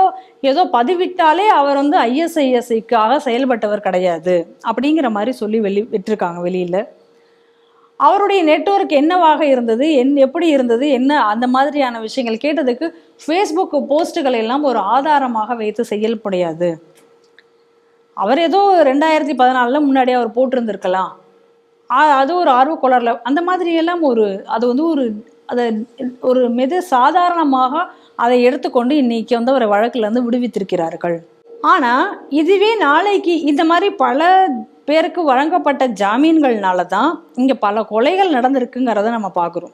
ஏதோ பதிவிட்டாலே அவர் வந்து ஐஎஸ்ஐஎஸ்க்காக செயல்பட்டவர் கிடையாது அப்படிங்கிற மாதிரி சொல்லி விட்டுருக்காங்க வெளியில். அவருடைய நெட்வொர்க் என்னவாக இருந்தது, எப்படி இருந்தது, என்ன அந்த மாதிரியான விஷயங்கள் கேட்டதுக்கு ஃபேஸ்புக் போஸ்ட்டுகள் எல்லாம் ஒரு ஆதாரமாக வைத்து செயல்படையாது. அவர் ஏதோ 2014 முன்னாடியே அவர் போட்டிருந்திருக்கலாம், அது ஒரு ஆர்வக்கோளரில் அந்த மாதிரியெல்லாம் அது வந்து அதை ஒரு மிக சாதாரணமாக அதை எடுத்துக்கொண்டு இன்னைக்கு வந்து ஒரு வழக்கிலேருந்து விடுவித்திருக்கிறார்கள். ஆனால் இதுவே நாளைக்கு இந்த மாதிரி பல பேருக்கு வழங்கப்பட்ட ஜாமீன்கள்னால தான் இங்கே பல கொலைகள் நடந்திருக்குங்கிறத நம்ம பார்க்குறோம்.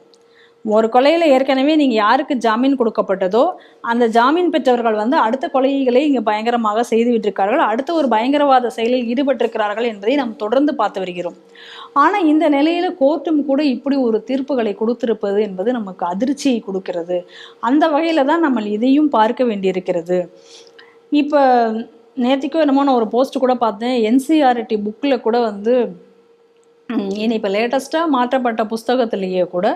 ஒரு கொலையில் ஏற்கனவே நீங்கள் யாருக்கு ஜாமீன் கொடுக்கப்பட்டதோ அந்த ஜாமீன் பெற்றவர்கள் வந்து அடுத்த கொலைகளை இங்கே பயங்கரமாக செய்துவிட்டிருக்கார்கள், அடுத்த ஒரு பயங்கரவாத செயலில் ஈடுபட்டிருக்கிறார்கள் என்பதை நாம் தொடர்ந்து பார்த்து வருகிறோம். ஆனால் இந்த நிலையில் கோர்ட்டும் கூட இப்படி ஒரு தீர்ப்புகளை கொடுத்திருப்பது என்பது நமக்கு அதிர்ச்சியை கொடுக்கிறது. அந்த வகையில் தான் நம்ம இதையும் பார்க்க வேண்டியிருக்கிறது. இப்போ நேற்றுக்கோ என்னமோ நான் ஒரு போஸ்ட் கூட பார்த்தேன், என்சிஆர்டி புக்கில் கூட வந்து இனி இப்போ லேட்டஸ்ட்டாக மாற்றப்பட்ட புஸ்தகத்திலேயே கூட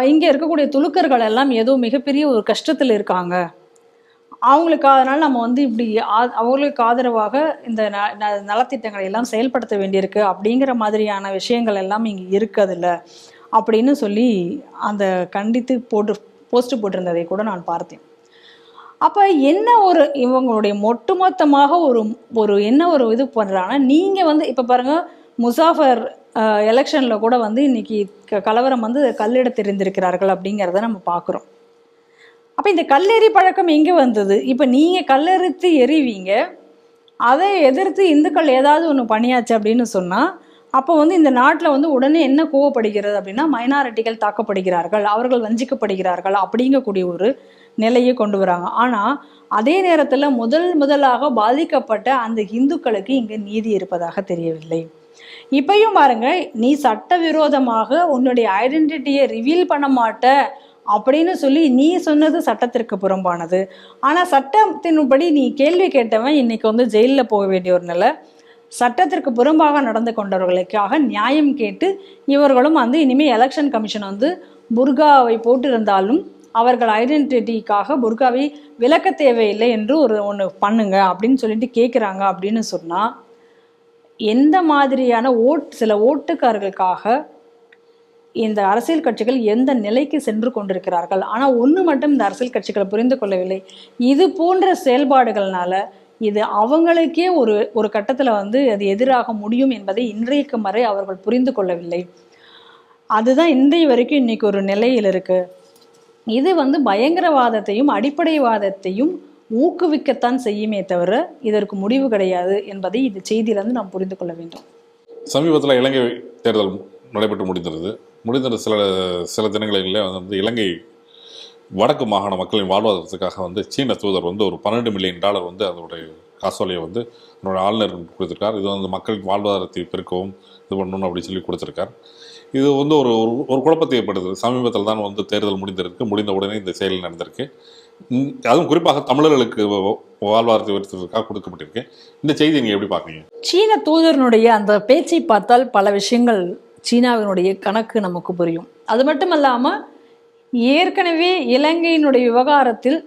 இங்கே இருக்கக்கூடிய துலுக்கர்கள் எல்லாம் ஏதோ மிகப்பெரிய ஒரு கஷ்டத்தில் இருக்காங்க, அவங்களுக்கு அதனால் நம்ம வந்து இப்படி அவங்களுக்கு ஆதரவாக இந்த நலத்திட்டங்களை எல்லாம் செயல்படுத்த வேண்டியிருக்கு அப்படிங்கிற மாதிரியான விஷயங்கள் எல்லாம் இங்கே இருக்குதில்ல அப்படின்னு சொல்லி அந்த கண்டித்து போஸ்ட் போட்டிருந்ததை கூட நான் பார்த்தேன். அப்போ என்ன ஒரு இவங்களுடைய ஒட்டுமொத்தமாக ஒரு என்ன ஒரு இது பண்ணுறாங்கன்னா, நீங்கள் வந்து இப்போ பாருங்கள், முசாஃபர் எலெக்ஷனில் கூட வந்து இன்னைக்கு கலவரம் வந்து கல்லெடுத்து எறிந்திருக்கிறார்கள் அப்படிங்கிறத நம்ம பார்க்குறோம். அப்போ இந்த கல்லெறி பழக்கம் எங்கே வந்தது? இப்போ நீங்கள் கல்லெறித்து எறிவீங்க, அதை எதிர்த்து இந்துக்கள் ஏதாவது ஒன்று பண்ணியாச்சு அப்படின்னு சொன்னால் அப்போ வந்து இந்த நாட்டில் வந்து உடனே என்ன கோவப்படுகிறது அப்படின்னா, மைனாரிட்டிகள் தாக்கப்படுகிறார்கள், அவர்கள் வஞ்சிக்கப்படுகிறார்கள் அப்படிங்கக்கூடிய ஒரு நிலையை கொண்டு வராங்க. ஆனால் அதே நேரத்தில் முதலாக பாதிக்கப்பட்ட அந்த இந்துக்களுக்கு இங்கே நீதி இருப்பதாக தெரியவில்லை. இப்பயும் பாருங்க, நீ சட்டவிரோதமாக உன்னுடைய ஐடென்டிட்டியை ரிவீல் பண்ண மாட்ட அப்படின்னு சொல்லி நீ சொன்னது சட்டத்திற்கு புறம்பானது. ஆனால் சட்டத்தின்படி நீ கேள்வி கேட்டவன் இன்னைக்கு வந்து ஜெயிலில் போக வேண்டிய ஒரு நிலை. சட்டத்திற்கு புறம்பாக நடந்து கொண்டவர்களுக்காக நியாயம் கேட்டு இவர்களும் வந்து இனிமேல் எலெக்ஷன் கமிஷன் வந்து புர்காவை போட்டிருந்தாலும் அவர்கள் ஐடென்டிட்டிக்காக புர்காவை விலக்க தேவையில்லை என்று ஒன்று பண்ணுங்க அப்படின்னு சொல்லிட்டு கேட்குறாங்க அப்படின்னு சொன்னால், எந்த மாதிரியான சில ஓட்டுக்காரர்களுக்காக இந்த அரசியல் கட்சிகள் எந்த நிலைக்கு சென்று கொண்டிருக்கிறார்கள். ஆனால் ஒன்று மட்டும் இந்த அரசியல் கட்சிகளை புரிந்து கொள்ளவில்லை, இது போன்ற செயல்பாடுகள்னால இது அவங்களுக்கே ஒரு கட்டத்தில் வந்து அது எதிராக முடியும் என்பதை இன்றைக்கு வரை அவர்கள் புரிந்து கொள்ளவில்லை. அதுதான் இன்றைய வரைக்கும் இன்னைக்கு ஒரு நிலையில் இருக்கு. இது வந்து பயங்கரவாதத்தையும் அடிப்படைவாதத்தையும் ஊக்குவிக்கத்தான் செய்யுமே தவிர இதற்கு முடிவு கிடையாது என்பதை இந்த செய்தியிலிருந்து நாம் புரிந்து கொள்ள வேண்டும். சமீபத்தில் இலங்கை தேர்தல் நடைபெற்று முடிந்தது சில தினங்களிலே வந்து இலங்கை வடக்கு மாகாண மக்களின் வாழ்வாதாரத்துக்காக வந்து சீன தூதர் வந்து ஒரு $12 மில்லியன் வந்து அதனுடைய காசோலையை வந்து அதனுடைய ஆளுநருக்கு கொடுத்துருக்கார். இது வந்து மக்களின் வாழ்வாதாரத்தை பெருக்கவும் இது பண்ணணும் அப்படின்னு சொல்லி கொடுத்துருக்கார். இது வந்து ஒரு குழப்பத்தை ஏற்படுது. சமீபத்தில் தான் வந்து தேர்தல் முடிந்த உடனே இந்த செயல் நடந்திருக்கு. அதுவும் குறிப்பாக தமிழர்களுக்கு வாழ்வாதாரத்தை உயர்த்துவதற்காக கொடுக்கப்பட்டிருக்கு. இந்த செய்தி நீங்கள் எப்படி பார்க்குறீங்க? சீன தூதரனுடைய அந்த பேச்சை பார்த்தால் பல விஷயங்கள் சீனாவினுடைய கணக்கு நமக்கு புரியும். அது மட்டும் இல்லாமல் ஏற்கனவே இலங்கையினுடைய விவகாரத்தில்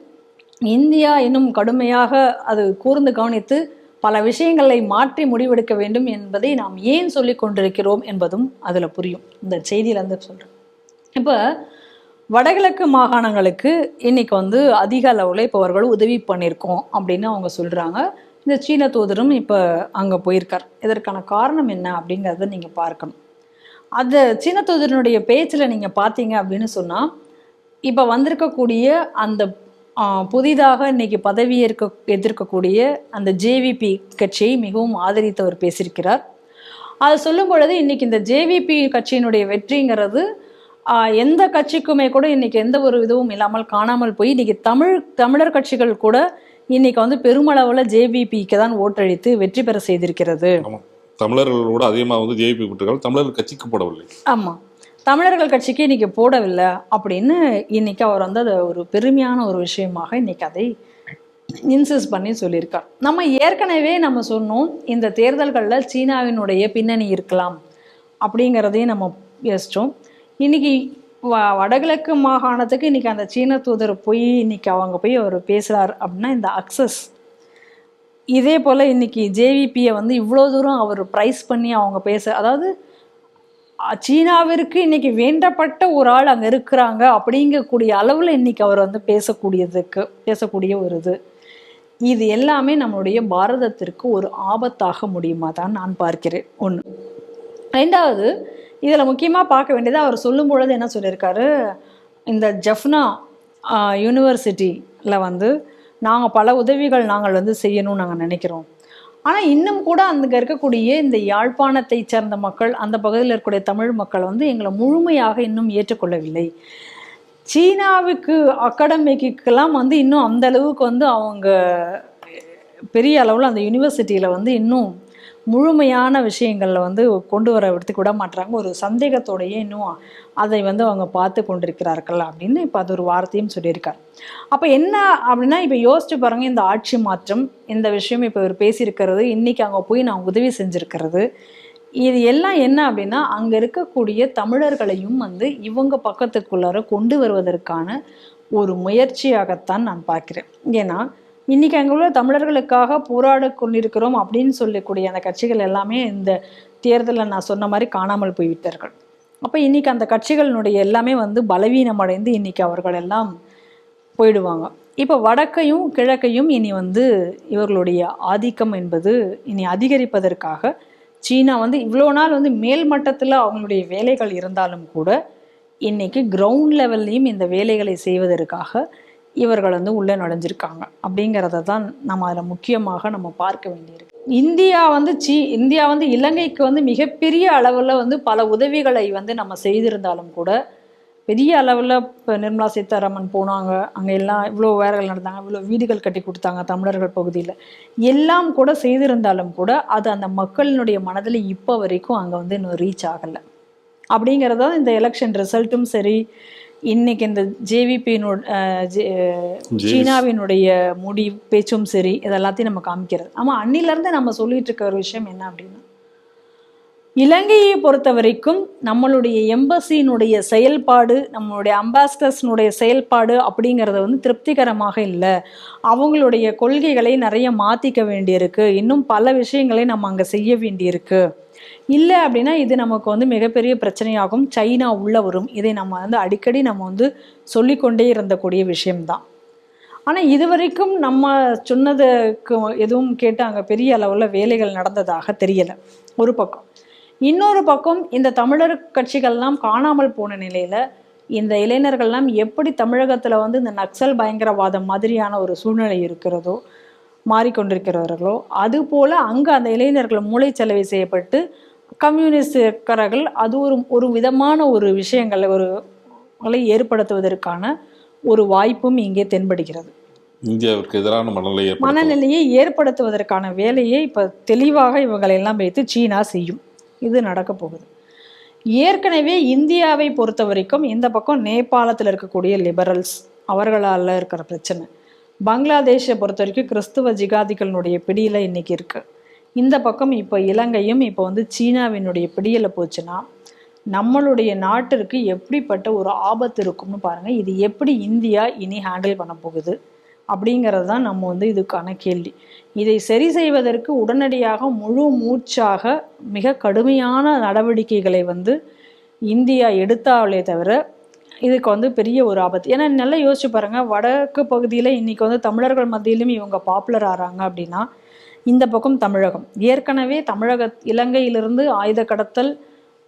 இந்தியா இன்னும் கடுமையாக அது கூர்ந்து கவனித்து பல விஷயங்களை மாற்றி முடிவெடுக்க வேண்டும் என்பதை நாம் ஏன் சொல்லி கொண்டிருக்கிறோம் என்பதும் அதில் புரியும். இந்த செய்தியிலேருந்து சொல்கிறேன். இப்போ வடகிழக்கு மாகாணங்களுக்கு இன்னைக்கு வந்து அதிக அளவில் இப்போ அவர்கள் உதவி பண்ணியிருக்கோம் அப்படின்னு அவங்க சொல்கிறாங்க. இந்த சீன தூதரும் இப்போ அங்கே போயிருக்கார். இதற்கான காரணம் என்ன அப்படிங்கிறத நீங்கள் பார்க்கணும். அந்த சீன தூதரனுடைய பேச்சில் நீங்கள் பார்த்தீங்க அப்படின்னு சொன்னால், இப்போ வந்திருக்கக்கூடிய அந்த புதிதாக இன்னைக்கு எதிர்க்கக்கூடிய அந்த ஜேவிபி கட்சியை மிகவும் ஆதரித்து அவர் பேசியிருக்கிறார். அது சொல்லும் பொழுது இன்னைக்கு இந்த ஜேவிபி கட்சியினுடைய வெற்றிங்கிறது எந்த கட்சிக்குமே கூட இன்னைக்கு எந்த ஒரு இதுவும் இல்லாமல் காணாமல் போய் இன்னைக்கு தமிழர் கட்சிகள் கூட இன்னைக்கு வந்து பெருமளவில் ஜேவிபிக்கு தான் ஓட்டளித்து வெற்றி பெற செய்திருக்கிறது. தமிழர்களோட அதிகமாக வந்து ஜேவிபி கூட்டுகள் தமிழர் கட்சிக்கு போடவில்லை. ஆமாம், தமிழர்கள் கட்சிக்கு இன்னைக்கு போடவில்லை அப்படின்னு இன்னைக்கு அவர் வந்து அதை ஒரு பெருமையான ஒரு விஷயமாக இன்னைக்கு அதை இன்சிஸ்ட் பண்ணி சொல்லியிருக்கார். நம்ம ஏற்கனவே நம்ம சொன்னோம், இந்த தேர்தல்களில் சீனாவினுடைய பின்னணி இருக்கலாம் அப்படிங்கிறதையும் நம்ம யோசித்தோம். இன்னைக்கு வடகிழக்கு மாகாணத்துக்கு இன்னைக்கு அந்த சீன தூதர் போய் இன்னைக்கு அவங்க போய் அவர் பேசுகிறார் அப்படின்னா இந்த அக்சஸ் இதே போல் இன்னைக்கு ஜேவிபியை வந்து இவ்வளோ தூரம் அவர் ப்ரைஸ் பண்ணி அவங்க அதாவது சீனாவிற்கு இன்னைக்கு வேண்டப்பட்ட ஒரு ஆள் அங்கே இருக்கிறாங்க அப்படிங்கக்கூடிய அளவில் இன்னைக்கு அவர் வந்து பேசக்கூடிய ஒரு இது எல்லாமே நம்மளுடைய பாரதத்திற்கு ஒரு ஆபத்தாக முடியுமா தான் நான் பார்க்கிறேன். ஒன்று. ரெண்டாவது, இதில் முக்கியமாக பார்க்க வேண்டியது அவர் சொல்லும் பொழுது என்ன சொல்லியிருக்காரு, இந்த ஜஃப்னா யூனிவர்சிட்டியில் வந்து நாங்கள் பல உதவிகள் நாங்கள் வந்து செய்யணும்னு நாங்கள் நினைக்கிறோம். ஆனால் இன்னும் கூட அங்கே இருக்கக்கூடிய இந்த யாழ்ப்பாணத்தை சேர்ந்த மக்கள், அந்த பகுதியில் இருக்கக்கூடிய தமிழ் மக்கள் வந்து எங்களை முழுமையாக இன்னும் ஏற்றுக்கொள்ளவில்லை. சீனாவுக்கு அகாடமிக்கெல்லாம் வந்து இன்னும் அந்த அளவுக்கு வந்து அவங்க பெரிய அளவில் அந்த யூனிவர்சிட்டியில் வந்து இன்னும் முழுமையான விஷயங்களில் வந்து கொண்டு வர எடுத்துக்க விட மாட்டாங்க. ஒரு சந்தேகத்தோடையே இன்னும் அதை வந்து அவங்க பார்த்து கொண்டிருக்கிறார்கள் அப்படின்னு இப்போ அது ஒரு வார்த்தையும் சொல்லியிருக்கார். அப்போ என்ன அப்படின்னா, இப்போ யோசிச்சு பாருங்கள், இந்த ஆட்சி மாற்றம் இந்த விஷயம் இப்போ இவர் பேசியிருக்கிறது, இன்றைக்கி அங்கே போய் நான் உதவி செஞ்சுருக்கிறது, இது எல்லாம் என்ன அப்படின்னா அங்கே இருக்கக்கூடிய தமிழர்களையும் வந்து இவங்க பக்கத்துக்குள்ளார கொண்டு வருவதற்கான ஒரு முயற்சியாகத்தான் நான் பார்க்குறேன். ஏன்னா இன்றைக்கி அங்கே உள்ள தமிழர்களுக்காக போராட கொண்டிருக்கிறோம் அப்படின்னு சொல்லக்கூடிய அந்த கட்சிகள் எல்லாமே இந்த தேர்தலில் நான் சொன்ன மாதிரி காணாமல் போய்விட்டார்கள். அப்போ இன்றைக்கி அந்த கட்சிகளினுடைய எல்லாமே வந்து பலவீனமடைந்து இன்றைக்கி அவர்கள் எல்லாம் போயிடுவாங்க. இப்போ வடக்கையும் கிழக்கையும் இனி வந்து இவர்களுடைய ஆதிக்கம் என்பது இனி அதிகரிப்பதற்காக சீனா வந்து இவ்வளோ நாள் வந்து மேல் மட்டத்தில் அவங்களுடைய வேலைகள் இருந்தாலும் கூட இன்றைக்கி கிரவுண்ட் லெவல்லையும் இந்த வேலைகளை செய்வதற்காக இவர்கள் வந்து உள்ளே நுழைஞ்சிருக்காங்க. அப்படிங்கிறத தான் நம்ம அதில் முக்கியமாக நம்ம பார்க்க வேண்டியிருக்கு. இந்தியா வந்து இலங்கைக்கு வந்து மிகப்பெரிய அளவில் வந்து பல உதவிகளை வந்து நம்ம செய்திருந்தாலும் கூட, பெரிய அளவில் இப்போ நிர்மலா சீதாராமன் போனாங்க, அங்கே எல்லாம் இவ்வளோ வேலைகள் நடந்தாங்க, இவ்வளோ வீடுகள் கட்டி கொடுத்தாங்க தமிழர்கள் பகுதியில், எல்லாம் கூட செய்திருந்தாலும் கூட அது அந்த மக்களினுடைய மனதில் இப்போ வரைக்கும் அங்கே வந்து இன்னும் ரீச் ஆகலை. அப்படிங்கிறது தான் இந்த எலெக்ஷன் ரிசல்ட்டும் சரி, இன்னைக்கு இந்த சீனாவினுடைய பேச்சும் சரி, இதெல்லாத்தையும் நம்ம காமிக்கிறது. ஆமாம், அன்னிலேருந்து நம்ம சொல்லிட்டு இருக்க ஒரு விஷயம் என்ன அப்படின்னா, இலங்கையை பொறுத்த வரைக்கும் நம்மளுடைய எம்பசியினுடைய செயல்பாடு, நம்மளுடைய அம்பாசிடர்ஸ்னுடைய செயல்பாடு அப்படிங்கிறத வந்து திருப்திகரமாக இல்லை. அவங்களுடைய கொள்கைகளை நிறைய மாற்றிக்க வேண்டியிருக்கு, இன்னும் பல விஷயங்களை நம்ம அங்கே செய்ய வேண்டியிருக்கு. இல்லை அப்படின்னா இது நமக்கு வந்து மிகப்பெரிய பிரச்சனையாகும், சைனா உள்ள வரும். இதை நம்ம வந்து அடிக்கடி நம்ம வந்து சொல்லிக்கொண்டே இருந்தக்கூடிய விஷயம்தான். ஆனால் இதுவரைக்கும் நம்ம சொன்னதுக்கு எதுவும் கேட்டு அங்கே பெரிய அளவில் வேலைகள் நடந்ததாக தெரியலை ஒரு பக்கம். இன்னொரு பக்கம் இந்த தமிழர் கட்சிகள்லாம் காணாமல் போன நிலையில் இந்த இளைஞர்கள்லாம் எப்படி தமிழகத்தில் வந்து இந்த நக்சல் பயங்கரவாதம் மாதிரியான ஒரு சூழ்நிலை இருக்கிறதோ, மாறிக்கொண்டிருக்கிறவர்களோ, அதுபோல் அங்கே அந்த இளைஞர்கள் மூளைச்சலவை செய்யப்பட்டு கம்யூனிஸ்டுக்காரர்கள் அது ஒரு விதமான ஒரு விஷயங்களை ஏற்படுத்துவதற்கான ஒரு வாய்ப்பும் இங்கே தென்படுகிறது. இந்தியாவிற்கு எதிரான மனநிலையை ஏற்படுத்துவதற்கான வேலையை இப்போ தெளிவாக இவங்களெல்லாம் வைத்து சீனா செய்யும். இது நடக்க போகுது. ஏற்கனவே இந்தியாவை பொறுத்த வரைக்கும் இந்த பக்கம் நேபாளத்தில் இருக்கக்கூடிய லிபரல்ஸ் அவர்களால் இருக்கிற பிரச்சனை, பங்களாதேஷை பொறுத்த வரைக்கும் கிறிஸ்துவ ஜிகாதிகளினுடைய பிடியில் இன்றைக்கி இருக்குது. இந்த பக்கம் இப்போ இலங்கையும் இப்போ வந்து சீனாவினுடைய பிடியில் போச்சுன்னா நம்மளுடைய நாட்டிற்கு எப்படிப்பட்ட ஒரு ஆபத்து இருக்கும்னு பாருங்கள். இது எப்படி இந்தியா இனி ஹேண்டில் பண்ண போகுது அப்படிங்கிறது தான் நம்ம வந்து இதுக்கான கேள்வி. இதை சரி செய்வதற்கு உடனடியாக முழு மூச்சாக மிக கடுமையான நடவடிக்கைகளை வந்து இந்தியா எடுத்தாலே தவிர இதுக்கு வந்து பெரிய ஒரு ஆபத்து. ஏன்னா நல்லா யோசிச்சு பாருங்கள், வடக்கு பகுதியில் இன்றைக்கி வந்து தமிழர்கள் மத்தியிலும் இவங்க பாப்புலர் ஆகிறாங்க அப்படின்னா, இந்த பக்கம் தமிழகம் ஏற்கனவே இலங்கையிலிருந்து ஆயுத கடத்தல்,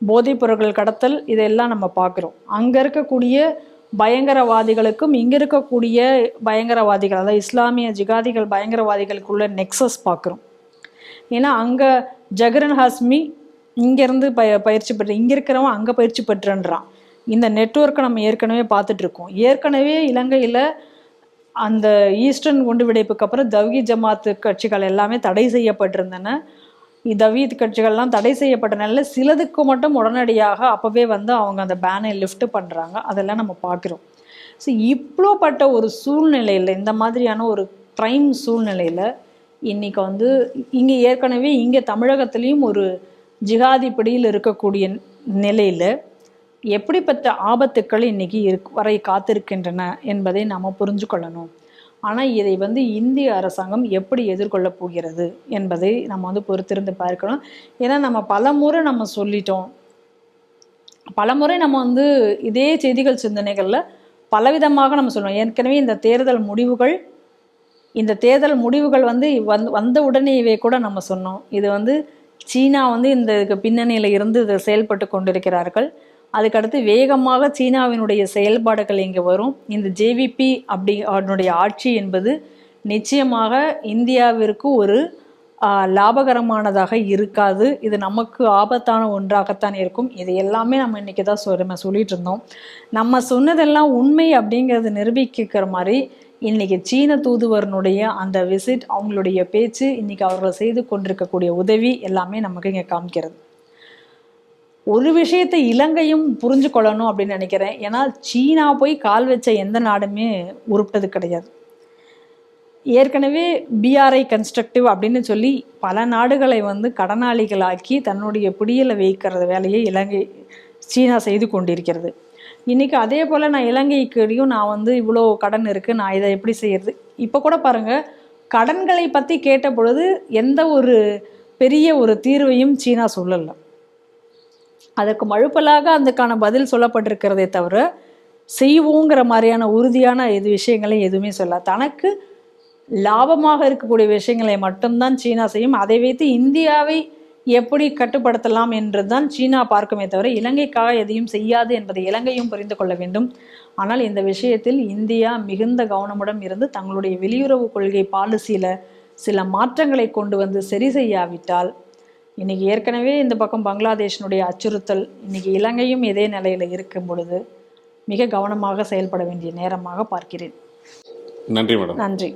போதைப் பொருட்கள் கடத்தல், இதெல்லாம் நம்ம பார்க்குறோம். அங்கே இருக்கக்கூடிய பயங்கரவாதிகளுக்கும் இங்கே இருக்கக்கூடிய பயங்கரவாதிகள், அதாவது இஸ்லாமிய ஜிகாதிகள் பயங்கரவாதிகளுக்குள்ள நெக்ஸஸ் பார்க்குறோம். ஏன்னா அங்கே ஜஹரன் ஹாஸ்மி இங்கேருந்து பயிற்சி பெற்று, இங்கே இருக்கிறவன் அங்கே பயிற்சி பெற்றுன்றான். இந்த நெட்வொர்க்கை நம்ம ஏற்கனவே பார்த்துட்ருக்கோம். ஏற்கனவே இலங்கையில் அந்த ஈஸ்டர்ன் குண்டு வெடிப்புக்கு அப்புறம் தவ்ஹீத் ஜமாத்து கட்சிகள் எல்லாமே தடை செய்யப்பட்டிருந்தன. தவ்ஹீத் கட்சிகள்லாம் தடை செய்யப்பட்ட நிலையில் சிலதுக்கு மட்டும் உடனடியாக அப்போவே வந்து அவங்க அந்த பேனை லிஃப்ட் பண்ணுறாங்க. அதெல்லாம் நம்ம பார்க்குறோம். ஸோ இப்போப்பட்ட ஒரு சூழ்நிலையில், இந்த மாதிரியான ஒரு க்ரைம் சூழ்நிலையில் இன்றைக்கி வந்து இங்கே ஏற்கனவே இங்கே தமிழகத்துலேயும் ஒரு ஜிகாதி பிடியில் இருக்கக்கூடிய நிலையில் எப்படிப்பட்ட ஆபத்துக்கள் இன்றைக்கி வரை காத்திருக்கின்றன என்பதை நாம் புரிஞ்சு கொள்ளணும். ஆனால் இதை வந்து இந்திய அரசாங்கம் எப்படி எதிர்கொள்ளப் போகிறது என்பதை நம்ம வந்து பொறுத்திருந்து பார்க்கணும். ஏன்னா நம்ம பலமுறை நம்ம சொல்லிட்டோம், பலமுறை நம்ம வந்து இதே செய்திகள் சிந்தனைகளில் பலவிதமாக நம்ம சொல்லுவோம். ஏற்கனவே இந்த தேர்தல் முடிவுகள் வந்து வந்த உடனேயே கூட நம்ம சொன்னோம், இது வந்து சீனா வந்து இந்த பின்னணியில் இருந்து இதை செயல்பட்டு கொண்டிருக்கிறார்கள். அதுக்கடுத்து வேகமாக சீனாவினுடைய செயல்பாடுகள் இங்கே வரும். இந்த ஜேவிபி அதனுடைய ஆட்சி என்பது நிச்சயமாக இந்தியாவிற்கு ஒரு லாபகரமானதாக இருக்காது. இது நமக்கு ஆபத்தான ஒன்றாகத்தான் இருக்கும். இது எல்லாமே நம்ம இன்றைக்கி தான் நம்ம சொல்லிட்டு இருந்தோம். நம்ம சொன்னதெல்லாம் உண்மை அப்படிங்கிறது நிரூபிக்கிற மாதிரி இன்றைக்கி சீன தூதுவரனுடைய அந்த விசிட், அவங்களுடைய பேச்சு, இன்றைக்கி அவர்கள் செய்து கொண்டிருக்கக்கூடிய உதவி எல்லாமே நமக்கு இங்கே காமிக்கிறது. ஒரு விஷயத்தை இலங்கையும் புரிஞ்சு கொள்ளணும் அப்படின்னு நினைக்கிறேன். ஏன்னா சீனா போய் கால் வச்ச எந்த நாடுமே உருப்பிட்டது கிடையாது. ஏற்கனவே பிஆர்ஐ கன்ஸ்ட்ரக்டிவ் அப்படின்னு சொல்லி பல நாடுகளை கடனாளிகளாக்கி தன்னுடைய பிடியில் வைக்கிற வேலையை சீனா செய்து கொண்டிருக்கிறது. இன்றைக்கி அதே போல் நான் இலங்கைக்குடையும் நான் இவ்வளோ கடன் இருக்குது, நான் இதை எப்படி செய்யறது? இப்போ கூட பாருங்கள், கடன்களை பற்றி கேட்ட பொழுது எந்த ஒரு பெரிய ஒரு தீர்வையும் சீனா சொல்லலை. அதற்கு மழுப்பலாக அதுக்கான பதில் சொல்லப்பட்டிருக்கிறதே தவிர செய்வோங்கிற மாதிரியான உறுதியான விஷயங்களை எதுவுமே சொல்ல. தனக்கு லாபமாக இருக்கக்கூடிய விஷயங்களை மட்டும்தான் சீனா செய்யும். அதை வைத்து இந்தியாவை எப்படி கட்டுப்படுத்தலாம் என்று தான் சீனா பார்க்குமே தவிர இலங்கைக்காக எதையும் செய்யாது என்பதை இலங்கையும் புரிந்து கொள்ள வேண்டும். ஆனால் இந்த விஷயத்தில் இந்தியா மிகுந்த கவனமுடன் இருந்து தங்களுடைய வெளியுறவு கொள்கை பாலிசியில் சில மாற்றங்களை கொண்டு சரி செய்யாவிட்டால், இன்றைக்கி ஏற்கனவே இந்த பக்கம் பங்களாதேஷனுடைய அச்சுறுத்தல், இன்றைக்கி இலங்கையும் இதே நிலையில் இருக்கும் பொழுது மிக கவனமாக செயல்பட வேண்டிய நேரமாக பார்க்கிறேன். நன்றி மேடம். நன்றி.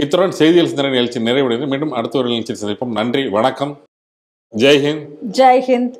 இத்துடன் செய்திகள் சிந்தனை நிகழ்ச்சி நிறைவடைந்து மீண்டும் அடுத்த ஒரு நிகழ்ச்சியில் சந்திப்போம். நன்றி, வணக்கம், ஜெய்ஹிந்த். ஜெய்ஹிந்த்.